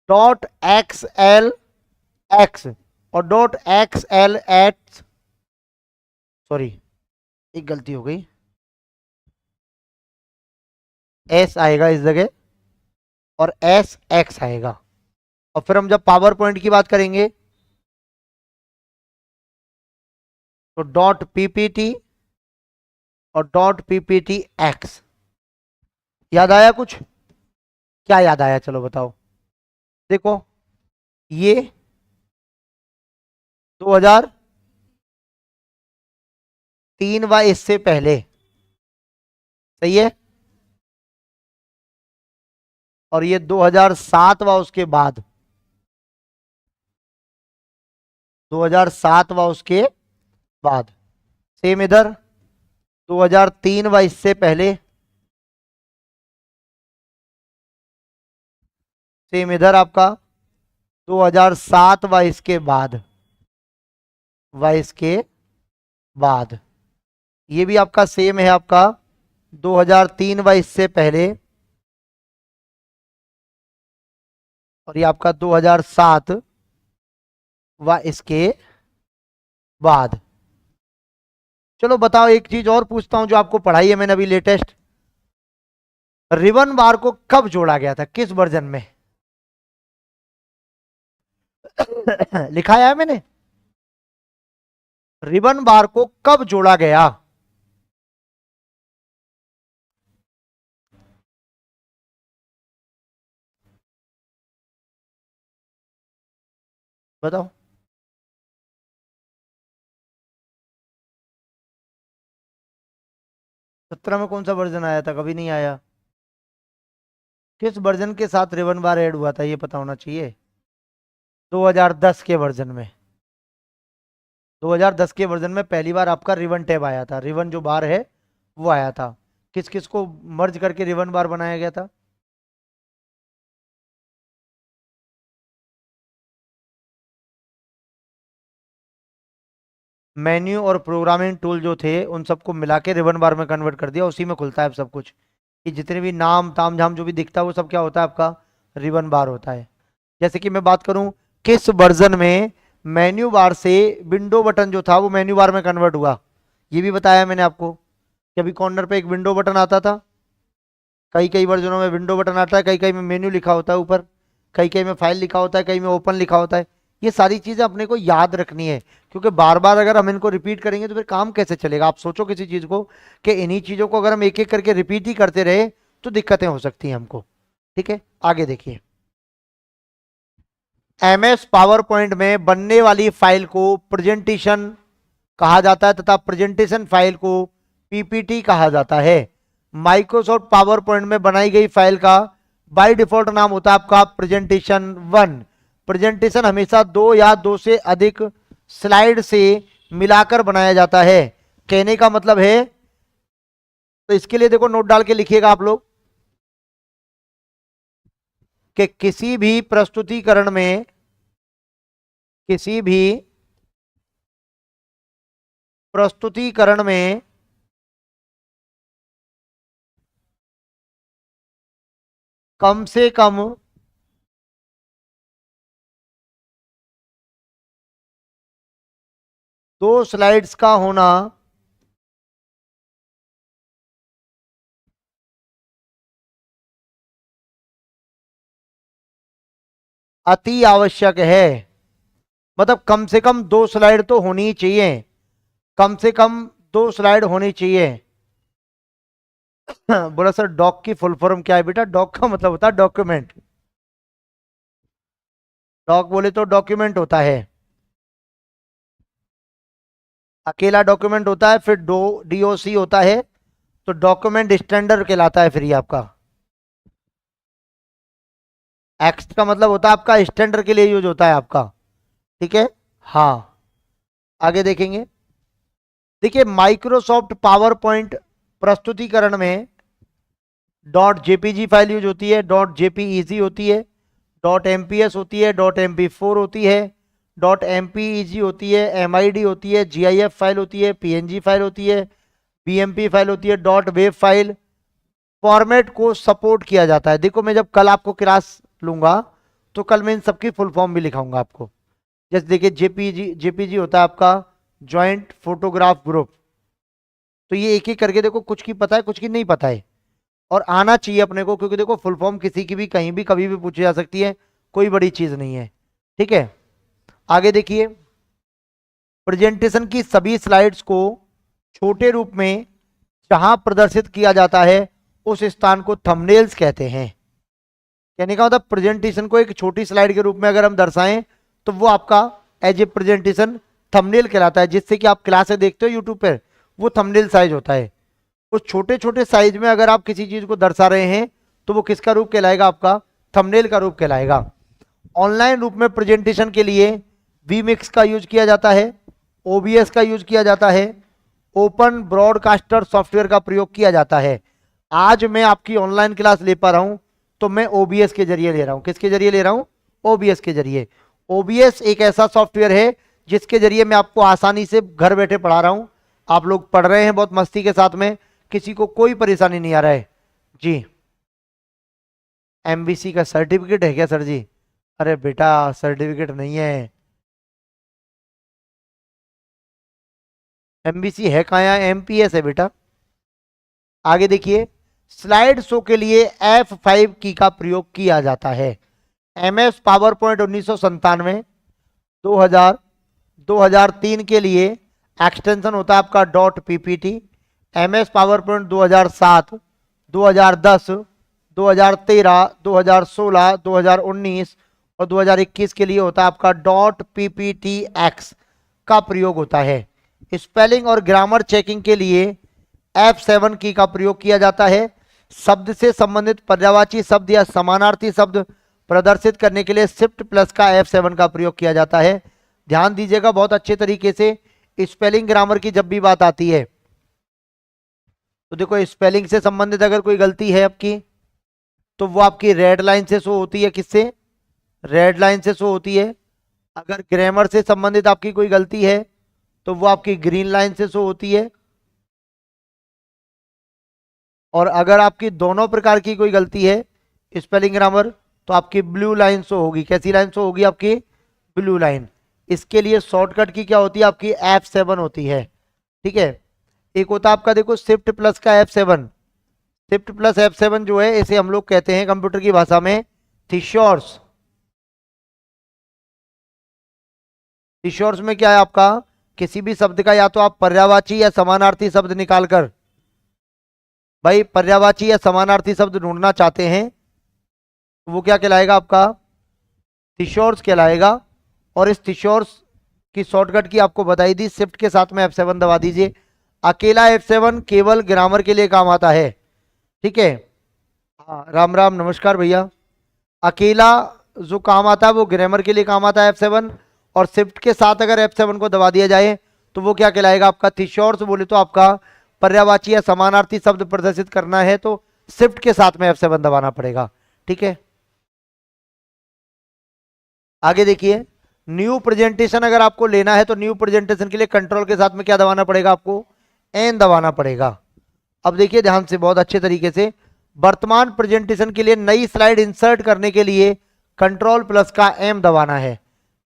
डॉट एक्स एल एक्स और dot X L eight, sorry एक गलती हो गई, एस आएगा इस जगह और एस एक्स आएगा। और फिर हम जब पावर पॉइंट की बात करेंगे तो डॉट पीपीटी और डॉट पीपीटी एक्स। याद आया कुछ? क्या याद आया चलो बताओ। देखो ये 2003 व इससे पहले, सही है, और ये 2007 व उसके बाद, 2007 व उसके बाद। सेम इधर 2003 व इससे पहले, सेम इधर आपका 2007 व इसके बाद, व इसके बाद। ये भी आपका सेम है, आपका 2003 व इससे पहले, और ये आपका 2007 व इसके बाद। चलो बताओ, एक चीज और पूछता हूं जो आपको पढ़ाई है मैंने अभी लेटेस्ट। रिबन बार को कब जोड़ा गया था, किस वर्जन में? लिखा है मैंने, रिबन बार को कब जोड़ा गया? बताओ। 17 में कौन सा वर्जन आया था? कभी नहीं आया। किस वर्जन के साथ रिबन बार ऐड हुआ था ये पता होना चाहिए। 2010 के वर्जन में, 2010 के वर्जन में पहली बार आपका रिबन टैब आया था, रिबन जो बार है वो आया था। किस किस को मर्ज करके रिबन बार बनाया गया था? मेन्यू और प्रोग्रामिंग टूल जो थे उन सबको मिला के रिबन बार में कन्वर्ट कर दिया, उसी में खुलता है अब सब कुछ। कि जितने भी नाम ताम झाम जो भी दिखता है वो सब क्या होता है आपका, रिबन बार होता है। जैसे कि मैं बात करूं किस वर्जन में मेन्यू बार से विंडो बटन जो था वो मेन्यू बार में कन्वर्ट हुआ, ये भी बताया मैंने आपको कि अभी कॉर्नर पे एक विंडो बटन आता था, कई कई वर्जनों में विंडो बटन आता है, कई कई में मेन्यू लिखा होता है ऊपर, कई कई में फाइल लिखा होता है, कई में ओपन लिखा होता है। ये सारी चीजें अपने को याद रखनी है, क्योंकि बार बार अगर हम इनको रिपीट करेंगे तो फिर काम कैसे चलेगा। आप सोचो किसी चीज को कि इन्हीं चीजों को अगर हम एक एक करके रिपीट ही करते रहे तो दिक्कतें हो सकती हैं हमको। ठीक है, आगे देखिए। एमएस पावर पॉइंट में बनने वाली फाइल को प्रेजेंटेशन कहा जाता है तथा प्रेजेंटेशन फाइल को पीपीटी कहा जाता है। माइक्रोसॉफ्ट पावर पॉइंट में बनाई गई फाइल का बाय डिफॉल्ट नाम होता है आपका प्रेजेंटेशन 1। प्रेजेंटेशन हमेशा 2 या 2 से अधिक स्लाइड से मिलाकर बनाया जाता है। कहने का मतलब है, तो इसके लिए देखो नोट डाल के लिखिएगा आप लोग कि किसी भी प्रस्तुतिकरण में, किसी भी प्रस्तुतिकरण में कम से कम 2 स्लाइड्स का होना अति आवश्यक है। मतलब कम से कम 2 स्लाइड तो होनी ही चाहिए, कम से कम 2 स्लाइड होनी चाहिए। बोला सर डॉक की फुल फॉर्म क्या है? बेटा डॉक का मतलब होता है डॉक्यूमेंट। डॉक बोले तो डॉक्यूमेंट होता है, अकेला डॉक्यूमेंट होता है, फिर डीओसी होता है, तो डॉक्यूमेंट स्टैंडर्ड कहलाता है। फिर ये आपका एक्स का मतलब होता है आपका स्टैंडर्ड के लिए यूज होता है आपका। ठीक है, हाँ आगे देखेंगे। देखिए माइक्रोसॉफ्ट पावर पॉइंट प्रस्तुतिकरण में डॉट जेपीजी फाइल यूज होती है, डॉट जेपीईजी होती है, डॉट एमपीएस होती है, डॉट एमपी4 होती है, डॉट एमपीईजी होती है, एमआईडी होती है, जीआईएफ फाइल होती है, पीएनजी फाइल होती है, बीएमपी फाइल होती है, डॉट वेब फाइल फॉर्मेट को सपोर्ट किया जाता है। देखो मैं जब कल आपको क्लास लूंगा तो कल मैं इन सबकी फुल फॉर्म भी लिखाऊंगा आपको। जैसे देखिए जेपीजी होता है आपका जॉइंट फोटोग्राफ ग्रुप। तो ये एक एक करके देखो, कुछ की पता है कुछ की नहीं पता है, और आना चाहिए अपने को, क्योंकि देखो फुल फॉर्म किसी की भी कहीं भी कभी भी पूछी जा सकती है, कोई बड़ी चीज नहीं है। ठीक है, आगे देखिए, प्रेजेंटेशन की सभी स्लाइड्स को छोटे रूप में जहां प्रदर्शित किया जाता है उस स्थान को थंबनेल्स कहते हैं। कहने का मतलब प्रेजेंटेशन को एक छोटी स्लाइड के रूप में अगर हम दर्शाएं तो वो आपका एज ए प्रेजेंटेशन थंबनेल कहलाता है। जिससे कि आप क्लास से देखते हो यूट्यूब पर, वो थंबनेल साइज होता है। उस छोटे छोटे साइज में अगर आप किसी चीज को दर्शा रहे हैं तो वो किसका रूप कहलाएगा? आपका थंबनेल का रूप कहलाएगा। ऑनलाइन रूप में प्रेजेंटेशन के लिए वीमिक्स का यूज किया जाता है, ओबीएस का यूज किया जाता है, ओपन ब्रॉडकास्टर सॉफ्टवेयर का प्रयोग किया जाता है। आज मैं आपकी ऑनलाइन क्लास ले पा रहा हूं तो मैं ओबीएस के जरिए ले रहा हूं। किसके जरिए ले रहा हूं? ओबीएस के जरिए। ओबीएस एक ऐसा सॉफ्टवेयर है जिसके जरिए मैं आपको आसानी से घर बैठे पढ़ा रहा हूं। आप लोग पढ़ रहे हैं बहुत मस्ती के साथ में, किसी को कोई परेशानी नहीं आ रहा है जी। एमबीसी का सर्टिफिकेट है क्या सर जी? अरे बेटा सर्टिफिकेट नहीं है, एमबीसी है कहाँ? यहाँ एमपीएस है बेटा। आगे देखिए, स्लाइड शो के लिए F5 की का प्रयोग किया जाता है। एमएस पावर पॉइंट 1997, 2000, 2003 के लिए एक्सटेंशन होता है आपका dot PPT. MS power point 2007, 2010, 2013, 2016, 2019 और 2021 के लिए होता है आपका डॉट पीपीटी एक्स का प्रयोग होता है। स्पेलिंग और ग्रामर चेकिंग के लिए F7 की का प्रयोग किया जाता है। शब्द से संबंधित पर्यायवाची शब्द या समानार्थी शब्द प्रदर्शित करने के लिए शिफ्ट प्लस का F7 का प्रयोग किया जाता है। ध्यान दीजिएगा बहुत अच्छे तरीके से, स्पेलिंग ग्रामर की जब भी बात आती है तो देखो स्पेलिंग से संबंधित अगर कोई गलती है आपकी तो वो आपकी रेड लाइन से शो होती है। किससे? रेड लाइन से शो होती है। अगर ग्रामर से संबंधित आपकी कोई गलती है तो वो आपकी ग्रीन लाइन से शो होती है। और अगर आपकी दोनों प्रकार की कोई गलती है स्पेलिंग ग्रामर तो आपकी ब्लू लाइन शो होगी। कैसी लाइन शो होगी? आपकी ब्लू लाइन। इसके लिए शॉर्टकट की क्या होती है? आपकी F7 होती है। ठीक है, एक होता है आपका देखो शिफ्ट प्लस का F7। शिफ्ट प्लस F7 जो है इसे हम लोग कहते हैं कंप्यूटर की भाषा में थिशोर्स। थिशोर्स में क्या है आपका? किसी भी शब्द का या तो आप पर्यायवाची या समानार्थी शब्द निकालकर, भाई पर्यायवाची या समानार्थी शब्द ढूंढना चाहते हैं तो वो क्या कहलाएगा? आपका थिशोर्स कहलाएगा। और इस थिशोर्स की शॉर्टकट की आपको बताई दी, शिफ्ट के साथ में F7 दबा दीजिए। अकेला F7 केवल ग्रामर के लिए काम आता है। ठीक है, हाँ राम राम नमस्कार भैया। अकेला जो काम आता है वो ग्रामर के लिए काम आता है F7, और शिफ्ट के साथ अगर F7 को दबा दिया जाए तो वो क्या कहलाएगा? आपका थिशोर्स। बोले तो आपका पर्यायवाची या समानार्थी शब्द प्रदर्शित करना है तो शिफ्ट के साथ में F7 दबाना पड़ेगा। ठीक है, आगे देखिए, न्यू प्रेजेंटेशन अगर आपको लेना है तो न्यू प्रेजेंटेशन के लिए कंट्रोल के साथ में क्या दबाना पड़ेगा? आपको एन दबाना पड़ेगा। अब देखिए ध्यान से बहुत अच्छे तरीके से, वर्तमान प्रेजेंटेशन के लिए नई स्लाइड इंसर्ट करने के लिए कंट्रोल प्लस का एम दबाना है।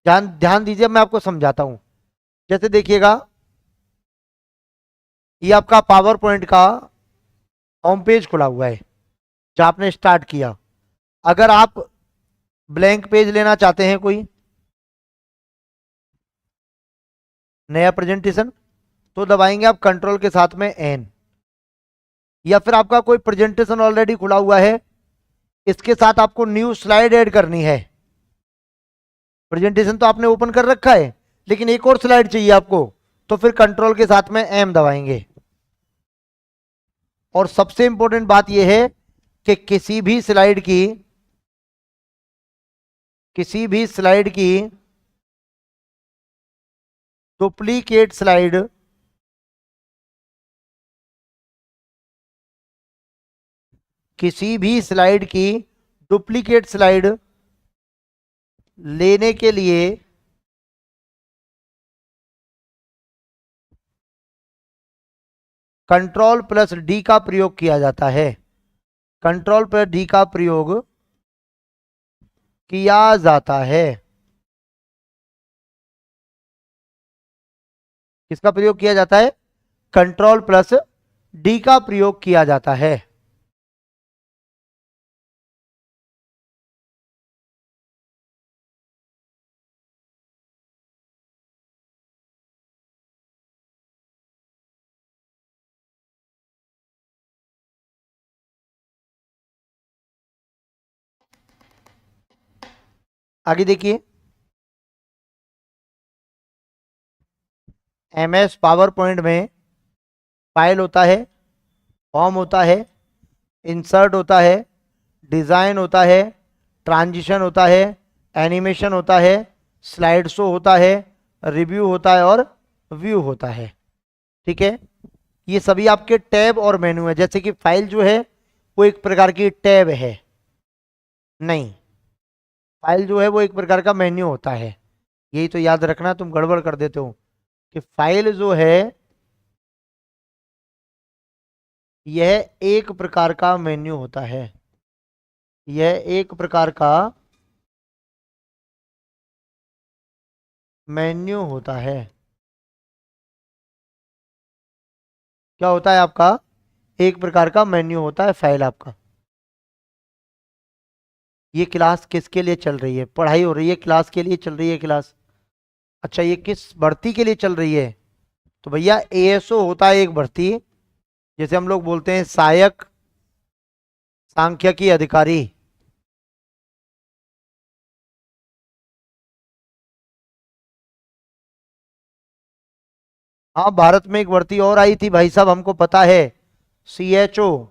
ध्यान दीजिए, मैं आपको समझाता हूं। जैसे देखिएगा, ये आपका पावर पॉइंट का होम पेज खुला हुआ है जहां आपने स्टार्ट किया। अगर आप ब्लैंक पेज लेना चाहते हैं, कोई नया प्रेजेंटेशन, तो दबाएंगे आप कंट्रोल के साथ में एन। या फिर आपका कोई प्रेजेंटेशन ऑलरेडी खुला हुआ है, इसके साथ आपको न्यू स्लाइड ऐड करनी है। प्रेजेंटेशन तो आपने ओपन कर रखा है लेकिन एक और स्लाइड चाहिए आपको, तो फिर कंट्रोल के साथ में एम दबाएंगे। और सबसे इंपॉर्टेंट बात यह है कि किसी भी स्लाइड की डुप्लीकेट स्लाइड लेने के लिए कंट्रोल प्लस डी का प्रयोग किया जाता है। कंट्रोल प्लस डी का प्रयोग किया जाता है। किसका प्रयोग किया जाता है? कंट्रोल प्लस डी का प्रयोग किया जाता है। आगे देखिए, एमएस पावर पॉइंट में फाइल होता है, फॉर्म होता है, इंसर्ट होता है, डिजाइन होता है, ट्रांजिशन होता है, एनिमेशन होता है, स्लाइड शो होता है, रिव्यू होता है और व्यू होता है। ठीक है, ये सभी आपके टैब और मेनू है। जैसे कि फाइल जो है वो एक प्रकार की टैब है, नहीं, फाइल जो है वो एक प्रकार का मेन्यू होता है। यही तो याद रखना, तुम गड़बड़ कर देते हो कि फाइल जो है यह एक प्रकार का मेन्यू होता है, यह एक प्रकार का मेन्यू होता है। क्या होता है आपका? एक प्रकार का मेन्यू होता है फाइल आपका। ये क्लास किसके लिए चल रही है? पढ़ाई हो रही है, क्लास के लिए चल रही है क्लास। अच्छा, ये किस भर्ती के लिए चल रही है? तो भैया एएसओ होता है एक भर्ती, जैसे हम लोग बोलते हैं सहायक सांख्यिकी अधिकारी। हाँ, भारत में एक भर्ती और आई थी भाई साहब, हमको पता है, सीएचओ,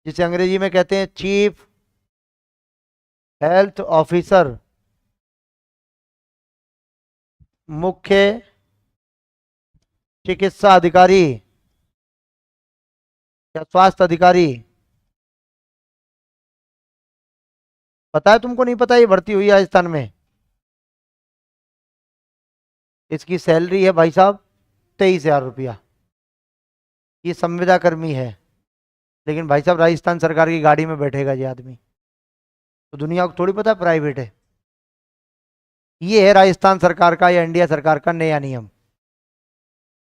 जिसे अंग्रेजी में कहते हैं चीफ हेल्थ ऑफिसर, मुख्य चिकित्सा अधिकारी या स्वास्थ्य अधिकारी। पता है तुमको? नहीं पता? ये भर्ती हुई है राजस्थान में। इसकी सैलरी है भाई साहब 23,000 रुपया। ये संविदा कर्मी है, लेकिन भाई साहब राजस्थान सरकार की गाड़ी में बैठेगा ये आदमी। तो दुनिया को थोड़ी पता है प्राइवेट है। ये है राजस्थान सरकार का या इंडिया सरकार का नया नियम।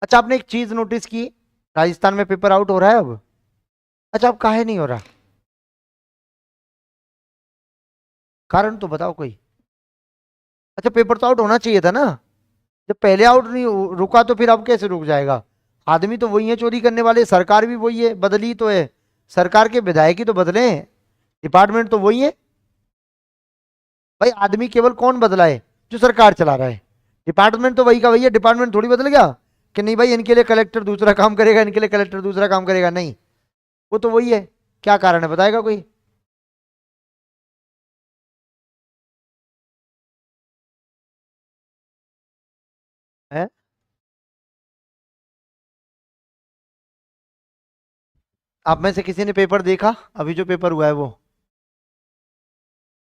अच्छा, आपने एक चीज नोटिस की, राजस्थान में पेपर आउट हो रहा है अब। अच्छा, अब काहे नहीं हो रहा? कारण तो बताओ कोई। अच्छा, पेपर तो आउट होना चाहिए था ना। जब पहले आउट नहीं रुका तो फिर अब कैसे रुक जाएगा? आदमी तो वही है चोरी करने वाले, सरकार भी वही है, बदली तो है। सरकार के विधायक ही तो बदले हैं, डिपार्टमेंट तो वही है। भाई आदमी केवल कौन बदला है? जो सरकार चला रहा है। डिपार्टमेंट तो वही का वही है, डिपार्टमेंट थोड़ी बदल गया कि नहीं भाई इनके लिए कलेक्टर दूसरा काम करेगा, इनके लिए कलेक्टर दूसरा काम करेगा, नहीं, वो तो वही है। क्या कारण है बताएगा कोई? है? आप में से किसी ने पेपर देखा? अभी जो पेपर हुआ है वो,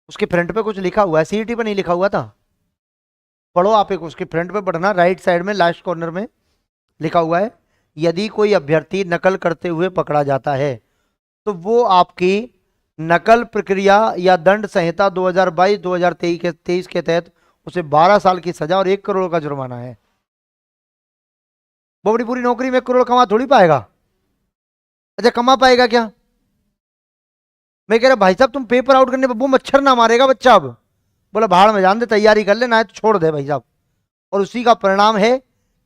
उसके फ्रंट पे कुछ लिखा हुआ है? सीईटी पे नहीं लिखा हुआ था? पढ़ो आप, एक उसके फ्रंट पे पढ़ना, राइट साइड में लास्ट कॉर्नर में लिखा हुआ है, यदि कोई अभ्यर्थी नकल करते हुए पकड़ा जाता है तो वो आपकी नकल प्रक्रिया या दंड संहिता 2022-2023 के तहत उसे 12 साल की सजा और 1 करोड़ का जुर्माना है। वो बड़ी पूरी नौकरी में 1 करोड़ कमा थोड़ी पाएगा। अच्छा, कमा पाएगा क्या? मैं कह रहा भाई साहब तुम पेपर आउट करने पर वो मच्छर ना मारेगा बच्चा। अब बोला भाड़ में जान दे, तैयारी कर लेना है तो छोड़ दे भाई साहब। और उसी का परिणाम है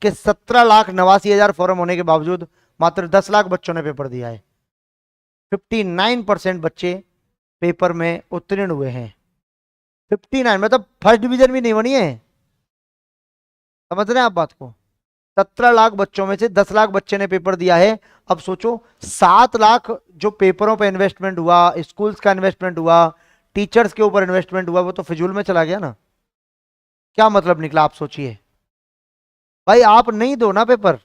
कि 17,89,000 फॉर्म होने के बावजूद मात्र 10 लाख बच्चों ने पेपर दिया है। 59% बच्चे पेपर में उत्तीर्ण हुए हैं। 59 मतलब फर्स्ट डिवीजन भी नहीं बनी है। समझ रहे हैं आप बात को? 17 लाख बच्चों में से 10 लाख बच्चे ने पेपर दिया है। अब सोचो, 7 लाख जो पेपरों पर इन्वेस्टमेंट हुआ, स्कूल्स का इन्वेस्टमेंट हुआ, टीचर्स के ऊपर इन्वेस्टमेंट हुआ, वो तो फिजूल में चला गया ना। क्या मतलब निकला आप सोचिए। भाई आप नहीं दो ना पेपर।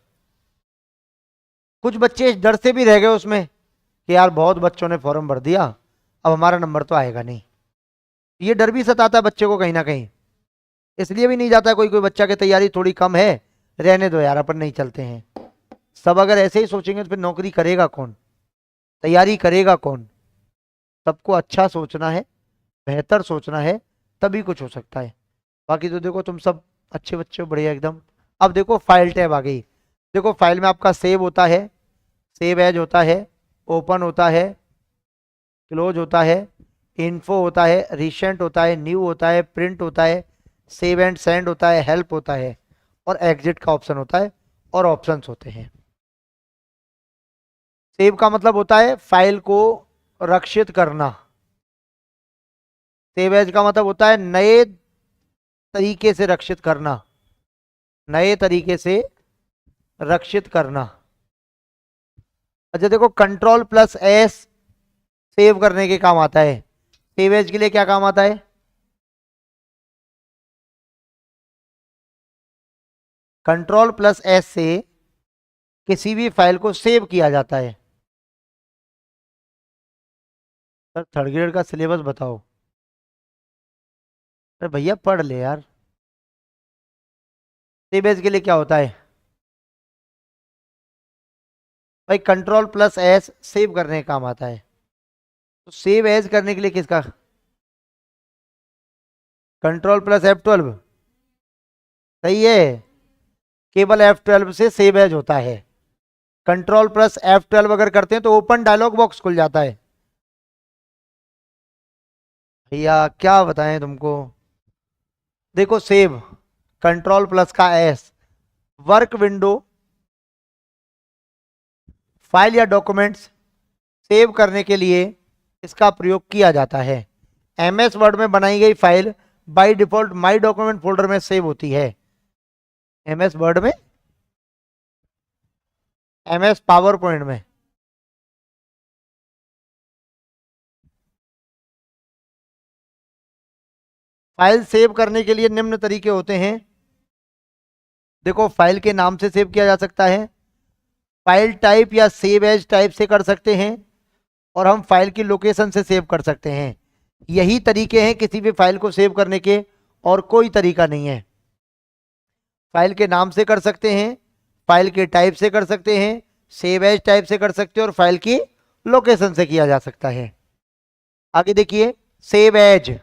कुछ बच्चे इस डर से भी रह गए उसमें कि यार बहुत बच्चों ने फॉर्म भर दिया, अब हमारा नंबर तो आएगा नहीं। ये डर भी सताता है बच्चे को कहीं ना कहीं, इसलिए भी नहीं जाता है। कोई कोई बच्चा की तैयारी थोड़ी कम है, रहने दो यार अपन नहीं चलते हैं। सब अगर ऐसे ही सोचेंगे तो फिर नौकरी करेगा कौन, तैयारी करेगा कौन? सबको अच्छा सोचना है, बेहतर सोचना है तभी कुछ हो सकता है। बाकी तो देखो तुम सब अच्छे बच्चे हो, बढ़िया एकदम। अब देखो फाइल टैब आ गई। देखो फाइल में आपका सेव होता है, सेव एज होता है, ओपन होता है, क्लोज होता है, इन्फो होता है, रिसेंट होता है, न्यू होता है, प्रिंट होता है, सेव एंड सेंड होता है, हेल्प होता है, और एग्जिट का ऑप्शन होता है, और ऑप्शंस होते हैं। सेव का मतलब होता है फाइल को रक्षित करना। सेव एज का मतलब होता है नए तरीके से रक्षित करना, नए तरीके से रक्षित करना। अच्छा देखो कंट्रोल प्लस एस सेव करने के काम आता है। सेव एज के लिए क्या काम आता है? कंट्रोल प्लस एस से किसी भी फाइल को सेव किया जाता है। सर थर्ड ग्रेड का सिलेबस बताओ। अरे भैया पढ़ ले यार। सेव एज के लिए क्या होता है भाई? कंट्रोल प्लस एस सेव करने का काम आता है। तो सेव एज करने के लिए किसका? कंट्रोल प्लस F12 सही है। केवल F12 से सेव एज होता है। कंट्रोल प्लस F12 अगर करते हैं तो ओपन डायलॉग बॉक्स खुल जाता है। भैया क्या बताएं तुमको। देखो सेव, कंट्रोल प्लस का एस, वर्क विंडो, फाइल या डॉक्यूमेंट्स सेव करने के लिए इसका प्रयोग किया जाता है। एमएस वर्ड में बनाई गई file by default my document folder में सेव होती है। एमएस वर्ड में, एमएस पावर पॉइंट में। फाइल सेव करने के लिए निम्न तरीके होते हैं। देखो फाइल के नाम से सेव किया जा सकता है, फाइल टाइप या सेव एज टाइप से कर सकते हैं, और हम फाइल की लोकेशन से सेव कर सकते हैं। यही तरीके हैं किसी भी फाइल को सेव करने के, और कोई तरीका नहीं है। फाइल के नाम से कर सकते हैं, फाइल के टाइप से कर सकते हैं, सेव एज टाइप से कर सकते हैं, और फाइल की लोकेशन से किया जा सकता है। आगे देखिए सेव एज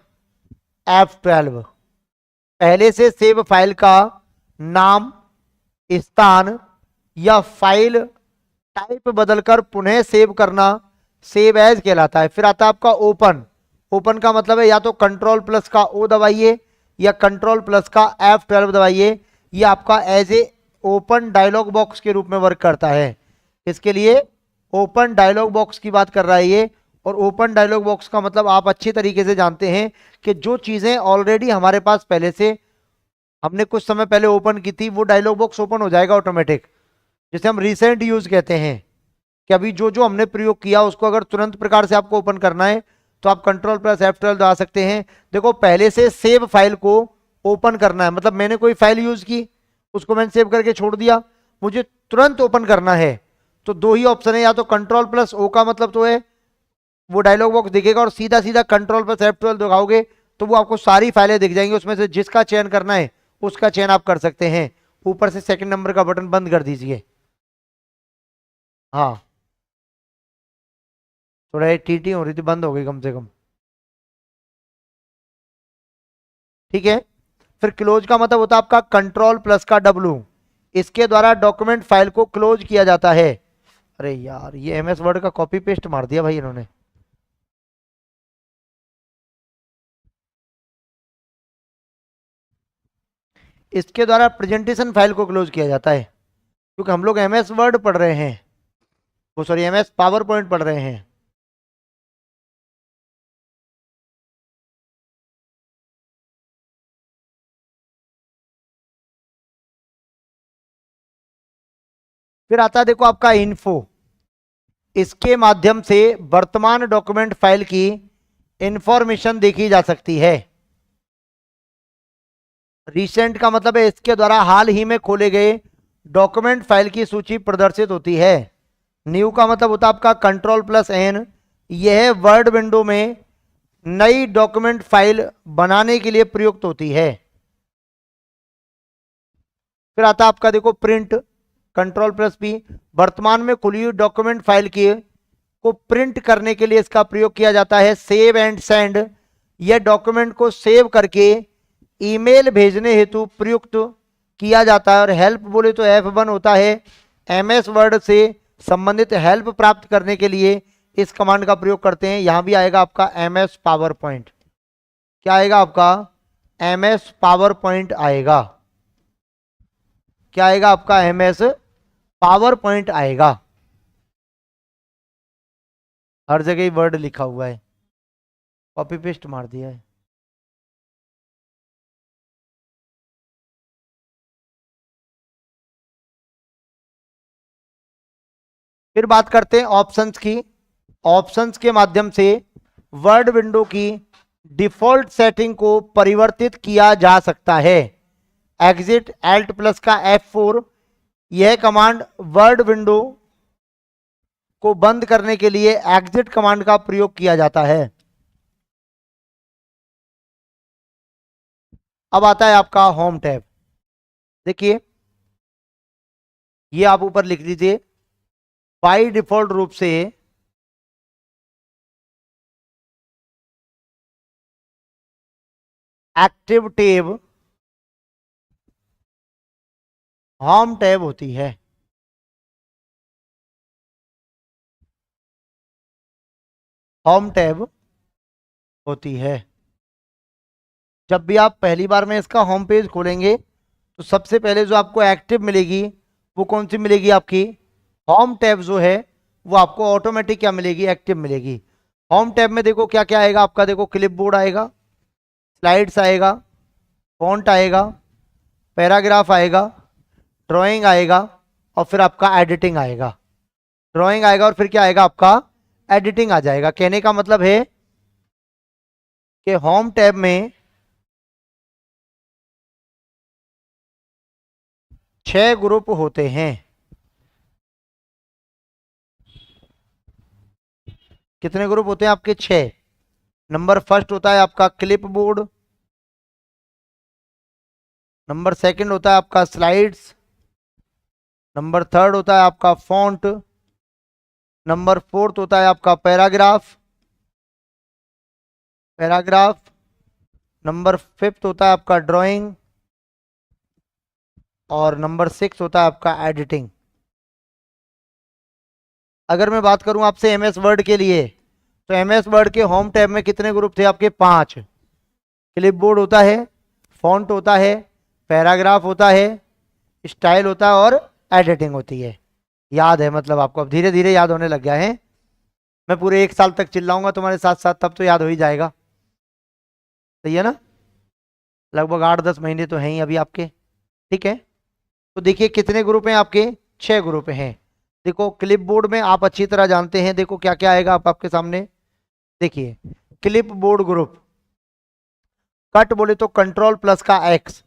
F12 पहले से सेव फाइल का नाम, स्थान या फाइल टाइप बदलकर पुनः सेव करना सेव एज कहलाता है। फिर आता है आपका ओपन। ओपन का मतलब है या तो कंट्रोल प्लस का O दबाइए या कंट्रोल प्लस का F12 दबाइए, ये आपका as a open dialog box के रूप में वर्क करता है। इसके लिए ओपन डायलॉग बॉक्स की बात कर रहा है ये। और ओपन डायलॉग बॉक्स का मतलब आप अच्छी तरीके से जानते हैं कि जो चीजें ऑलरेडी हमारे पास पहले से हमने कुछ समय पहले ओपन की थी, वो डायलॉग बॉक्स ओपन हो जाएगा ऑटोमेटिक, जिसे हम रिसेंट यूज कहते हैं। कि अभी जो जो हमने प्रयोग किया उसको अगर तुरंत प्रकार से आपको ओपन करना है तो आप कंट्रोल प्लस F12 दबा सकते हैं। देखो पहले से सेव फाइल को ओपन करना है, मतलब मैंने कोई फाइल यूज की, उसको मैंने सेव करके छोड़ दिया, मुझे तुरंत ओपन करना है, तो दो ही ऑप्शन है, या तो कंट्रोल प्लस O का मतलब तो है वो डायलॉग बॉक्स दिखेगा और सीधा सीधा कंट्रोल प्लस F12 दबाओगे तो वो आपको सारी फाइलें दिख जाएंगी, उसमें से जिसका चयन करना है उसका चयन आप कर सकते हैं। ऊपर से सेकंड नंबर का बटन बंद कर दीजिए। हाँ थोड़ा टीटी हो रही थी, बंद हो गई कम से कम। ठीक है। फिर क्लोज का मतलब होता है आपका कंट्रोल प्लस का W, इसके द्वारा डॉक्यूमेंट फाइल को क्लोज किया जाता है। अरे यार ये एमएस वर्ड का कॉपी पेस्ट मार दिया भाई इन्होंने। इसके द्वारा प्रेजेंटेशन फाइल को क्लोज किया जाता है, क्योंकि हम लोग एमएस वर्ड पढ़ रहे हैं, वो सॉरी एमएस पावर पॉइंट पढ़ रहे हैं। फिर आता है देखो आपका इन्फो। इसके माध्यम से वर्तमान डॉक्यूमेंट फाइल की इंफॉर्मेशन देखी जा सकती है। रिसेंट का मतलब है इसके द्वारा हाल ही में खोले गए डॉक्यूमेंट फाइल की सूची प्रदर्शित होती है। न्यू का मतलब होता है आपका कंट्रोल प्लस N, यह वर्ड विंडो में नई डॉक्यूमेंट फाइल बनाने के लिए प्रयुक्त होती है। फिर आता है आपका देखो प्रिंट, कंट्रोल प्लस P, वर्तमान में खुली हुई डॉक्यूमेंट फाइल की को प्रिंट करने के लिए इसका प्रयोग किया जाता है। सेव एंड सेंड यह डॉक्यूमेंट को सेव करके ईमेल भेजने हेतु प्रयुक्त किया जाता है। और हेल्प बोले तो F1 होता है, MS वर्ड से संबंधित हेल्प प्राप्त करने के लिए इस कमांड का प्रयोग करते हैं। यहां भी आएगा आपका MS पावर पॉइंट। क्या आएगा आपका? MS पावर पॉइंट आएगा। क्या आएगा आपका? MS पावर पॉइंट आएगा। हर जगह ही वर्ड लिखा हुआ है, कॉपी पेस्ट मार दिया है। फिर बात करते हैं ऑप्शंस की। ऑप्शंस के माध्यम से वर्ड विंडो की डिफॉल्ट सेटिंग को परिवर्तित किया जा सकता है। एग्जिट Alt प्लस का F4, यह कमांड वर्ड विंडो को बंद करने के लिए एग्जिट कमांड का प्रयोग किया जाता है। अब आता है आपका होम टैब। देखिए, ये आप ऊपर लिख लीजिए, बाय डिफॉल्ट रूप से एक्टिव टैब होम टैब होती है। होम टैब होती है। जब भी आप पहली बार में इसका होम पेज खोलेंगे तो सबसे पहले जो आपको एक्टिव मिलेगी वो कौन सी मिलेगी? आपकी होम टैब जो है वो आपको ऑटोमेटिक क्या मिलेगी? एक्टिव मिलेगी। होम टैब में देखो क्या क्या आएगा आपका। देखो, क्लिपबोर्ड आएगा, स्लाइड्स आएगा, फॉन्ट आएगा, पैराग्राफ आएगा, ड्राइंग आएगा और फिर आपका एडिटिंग आएगा। ड्राइंग आएगा और फिर क्या आएगा? आपका एडिटिंग आ जाएगा। कहने का मतलब है कि होम टैब में 6 ग्रुप होते हैं। कितने ग्रुप होते हैं आपके? 6। नंबर फर्स्ट होता है आपका क्लिपबोर्ड, नंबर सेकंड होता है आपका स्लाइड्स, नंबर थर्ड होता है आपका फॉन्ट, नंबर फोर्थ होता है आपका पैराग्राफ, नंबर फिफ्थ होता है आपका ड्राइंग और नंबर 6 होता है आपका एडिटिंग। अगर मैं बात करूं आपसे MS वर्ड के लिए, तो MS वर्ड के होम टैब में कितने ग्रुप थे आपके? 5। क्लिपबोर्ड होता है, फॉन्ट होता है, पैराग्राफ होता है, स्टाइल होता है और एडिटिंग होती है। याद है मतलब आपको? अब धीरे धीरे याद होने लग गया है। मैं पूरे 1 साल तक चिल्लाऊंगा तुम्हारे साथ साथ, तब तो याद हो ही जाएगा। सही है ना? लगभग 8-10 महीने तो हैं ही अभी आपके। ठीक है, तो देखिए कितने ग्रुप हैं आपके? 6 ग्रुप हैं। देखो, क्लिपबोर्ड में आप अच्छी तरह जानते हैं। देखो क्या क्या आएगा आपके सामने। देखिए, क्लिपबोर्ड ग्रुप, कट बोले तो कंट्रोल प्लस का X,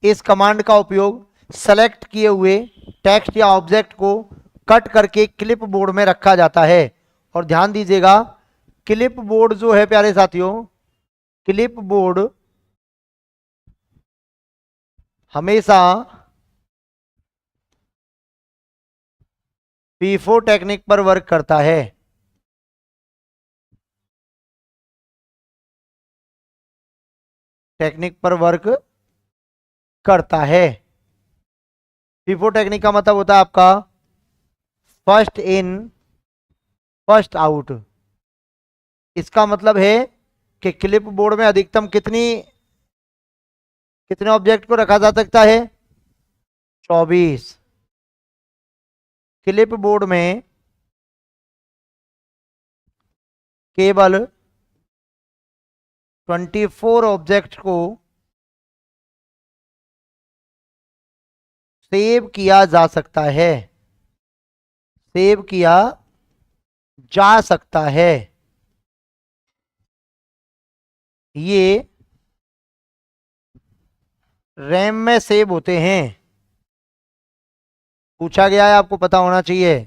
इस कमांड का उपयोग सेलेक्ट किए हुए टेक्स्ट या ऑब्जेक्ट को कट करके क्लिपबोर्ड में रखा जाता है। और ध्यान दीजिएगा, क्लिपबोर्ड जो है प्यारे साथियों, क्लिपबोर्ड हमेशा P4 टेक्निक पर वर्क करता है। टेक्निक पर वर्क करता है। P4 टेक्निक का मतलब होता है आपका फर्स्ट इन फर्स्ट आउट। इसका मतलब है कि क्लिपबोर्ड में अधिकतम कितने ऑब्जेक्ट को रखा जा सकता है? 24। क्लिपबोर्ड में केवल 24 ऑब्जेक्ट को सेव किया जा सकता है। सेव किया जा सकता है। ये रैम में सेव होते हैं। पूछा गया है, आपको पता होना चाहिए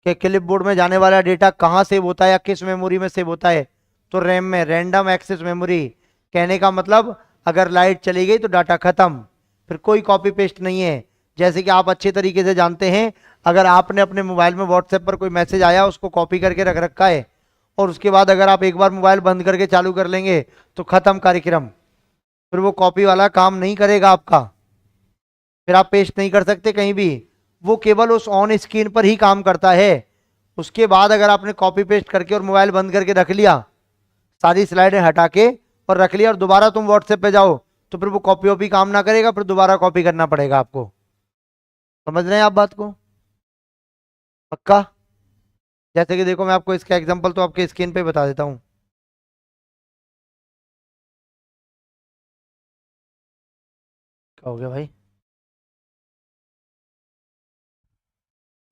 कि क्लिपबोर्ड में जाने वाला डेटा कहां सेव होता है या किस मेमोरी में सेव होता है? तो रैम में, रैंडम एक्सेस मेमोरी। कहने का मतलब अगर लाइट चली गई तो डाटा खत्म, फिर कोई कॉपी पेस्ट नहीं है। जैसे कि आप अच्छे तरीके से जानते हैं, अगर आपने अपने मोबाइल में व्हाट्सएप पर कोई मैसेज आया उसको कॉपी करके रख रखा है और उसके बाद अगर आप एक बार मोबाइल बंद करके चालू कर लेंगे तो खत्म कार्यक्रम, फिर वो कॉपी वाला काम नहीं करेगा आपका, फिर आप पेस्ट नहीं कर सकते कहीं भी, वो केवल उस ऑन स्क्रीन पर ही काम करता है। उसके बाद अगर आपने कॉपी पेस्ट करके और मोबाइल बंद करके रख लिया, सारी स्लाइडें हटा के और रख लिया, और दोबारा तुम व्हाट्सएप पे जाओ तो फिर वो कॉपी वॉपी काम ना करेगा, फिर दोबारा कॉपी करना पड़ेगा आपको। समझ रहे हैं आप बात को? पक्का? जैसे कि देखो मैं आपको इसका एग्जांपल तो आपके स्क्रीन पे बता देता हूं। क्या हो गया भाई?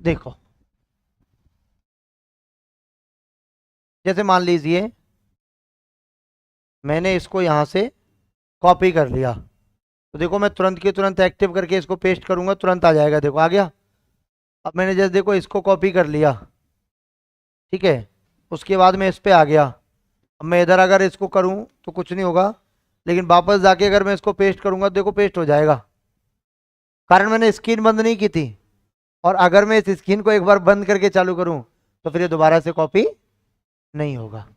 देखो, जैसे मान लीजिए मैंने इसको यहां से कॉपी कर लिया, तो देखो मैं तुरंत के तुरंत एक्टिव करके इसको पेस्ट करूंगा, तुरंत आ जाएगा। देखो आ गया। अब मैंने जैसे देखो इसको कॉपी कर लिया, ठीक है, उसके बाद मैं इस पे आ गया। अब मैं इधर अगर इसको करूं तो कुछ नहीं होगा, लेकिन वापस जाके अगर मैं इसको पेस्ट करूंगा तो देखो पेस्ट हो जाएगा, कारण मैंने स्क्रीन बंद नहीं की थी। और अगर मैं इस स्क्रीन को एक बार बंद करके चालू करूं तो फिर ये दोबारा से कॉपी नहीं होगा।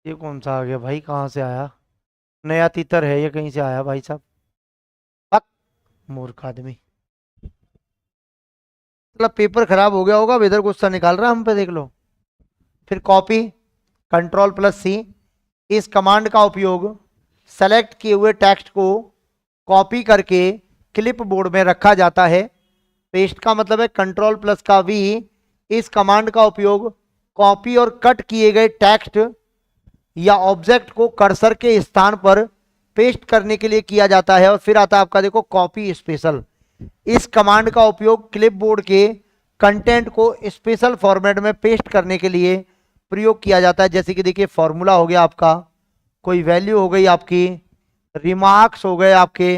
ये कौन सा आ गया भाई? कहाँ से आया? नया तीतर है ये, कहीं से आया भाई साहब? बक, मूर्ख आदमी। मतलब पेपर खराब हो गया होगा, अब इधर गुस्सा निकाल रहा है हम पे, देख लो। फिर कॉपी, कंट्रोल प्लस सी, इस कमांड का उपयोग सेलेक्ट किए हुए टेक्स्ट को कॉपी करके क्लिप बोर्ड में रखा जाता है। पेस्ट का मतलब है कंट्रोल प्लस का वी, इस कमांड का उपयोग कॉपी और कट किए गए टेक्स्ट या ऑब्जेक्ट को कर्सर के स्थान पर पेस्ट करने के लिए किया जाता है। और फिर आता है आपका देखो कॉपी स्पेशल, इस कमांड का उपयोग क्लिपबोर्ड के कंटेंट को स्पेशल फॉर्मेट में पेस्ट करने के लिए प्रयोग किया जाता है। जैसे कि देखिए फॉर्मूला हो गया आपका, कोई वैल्यू हो गई आपकी, रिमार्क्स हो गए आपके,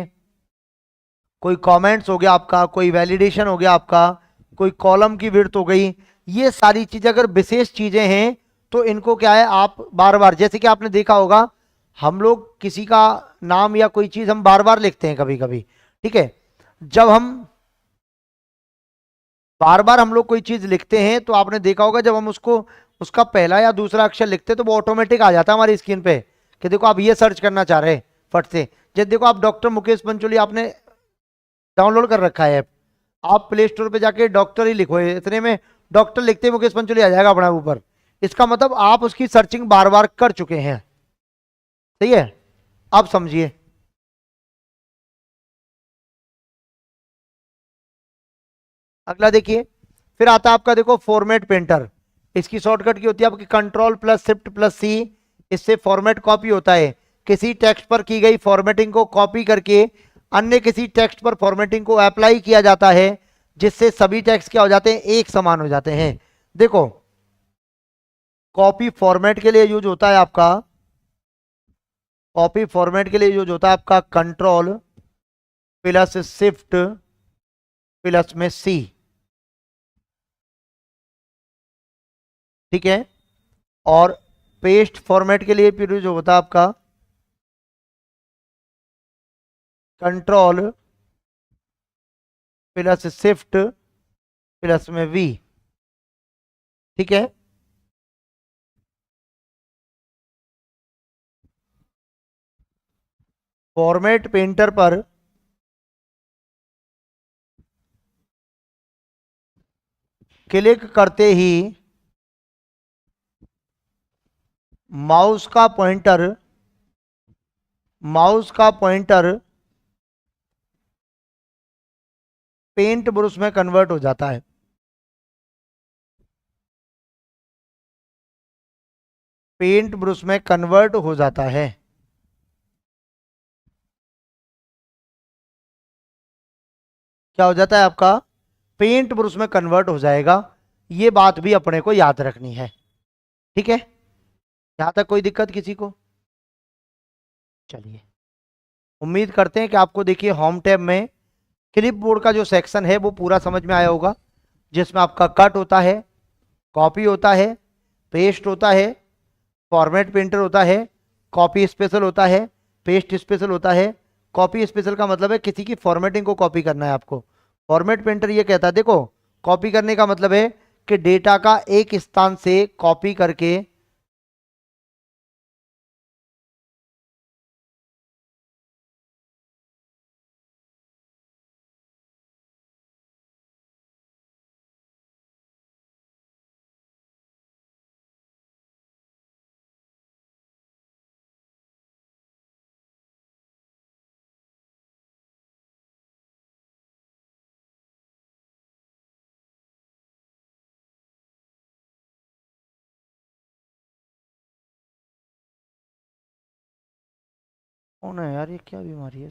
कोई कमेंट्स हो गया आपका, कोई वैलिडेशन हो गया आपका, कोई कॉलम की विड्थ हो गई। ये सारी चीजें अगर विशेष चीजें हैं तो इनको क्या है, आप बार बार, जैसे कि आपने देखा होगा हम लोग किसी का नाम या कोई चीज हम बार बार लिखते हैं कभी कभी, ठीक है। जब हम बार बार हम लोग कोई चीज लिखते हैं तो आपने देखा होगा जब हम उसको उसका पहला या दूसरा अक्षर लिखते हैं तो वो ऑटोमेटिक आ जाता है हमारी स्क्रीन पे कि देखो आप ये सर्च करना चाह रहे हैं फट से। जैसे देखो आप डॉक्टर मुकेश पंचोली आपने डाउनलोड कर रखा है ऐप, आप प्ले स्टोर पे जाके डॉक्टर ही लिखो, इतने में डॉक्टर लिखते ही मुकेश पंचोली आ जाएगा अपना ऊपर। इसका मतलब आप उसकी सर्चिंग बार बार कर चुके हैं, सही है। अब समझिए, अगला देखिए, फिर आता है आपका देखो फॉर्मेट पेंटर। इसकी शॉर्टकट की होती है आपकी कंट्रोल प्लस शिफ्ट प्लस सी, इससे फॉर्मेट कॉपी होता है। किसी टेक्स्ट पर की गई फॉर्मेटिंग को कॉपी करके अन्य किसी टेक्स्ट पर फॉर्मेटिंग को अप्लाई किया जाता है, जिससे सभी टेक्स्ट क्या हो जाते हैं, एक समान हो जाते हैं। देखो कॉपी फॉर्मेट के लिए यूज होता है आपका, कॉपी फॉर्मेट के लिए यूज होता है आपका कंट्रोल प्लस शिफ्ट प्लस में सी, ठीक है। और पेस्ट फॉर्मेट के लिए फिर यूज होता है आपका कंट्रोल प्लस शिफ्ट प्लस में वी, ठीक है। फॉर्मेट पेंटर पर क्लिक करते ही माउस का पॉइंटर पेंट ब्रश में कन्वर्ट हो जाता है। पेंट ब्रश में कन्वर्ट हो जाता है। क्या हो जाता है आपका, पेंट ब्रश में कन्वर्ट हो जाएगा। ये बात भी अपने को याद रखनी है, ठीक है। यहां तक कोई दिक्कत किसी को? चलिए, उम्मीद करते हैं कि आपको देखिए होम टैब में क्लिपबोर्ड का जो सेक्शन है वो पूरा समझ में आया होगा, जिसमें आपका कट होता है, कॉपी होता है, पेस्ट होता है, फॉर्मेट पेंटर होता है, कॉपी स्पेशल होता है, पेस्ट स्पेशल होता है। कॉपी स्पेशल का मतलब है किसी की फॉर्मेटिंग को कॉपी करना है आपको। फॉर्मेट पेंटर ये कहता है, देखो कॉपी करने का मतलब है कि डेटा का एक स्थान से कॉपी करके कौन है यार, ये क्या बीमारी है?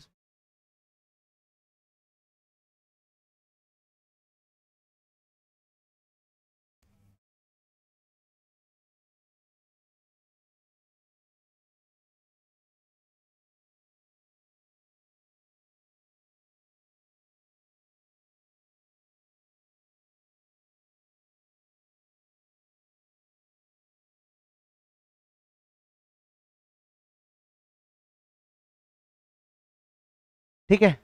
ठीक है,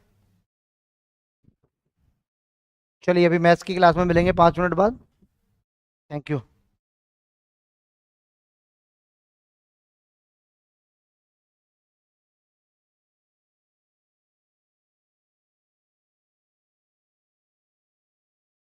चलिए अभी मैथ्स की क्लास में मिलेंगे 5 मिनट बाद। Thank you.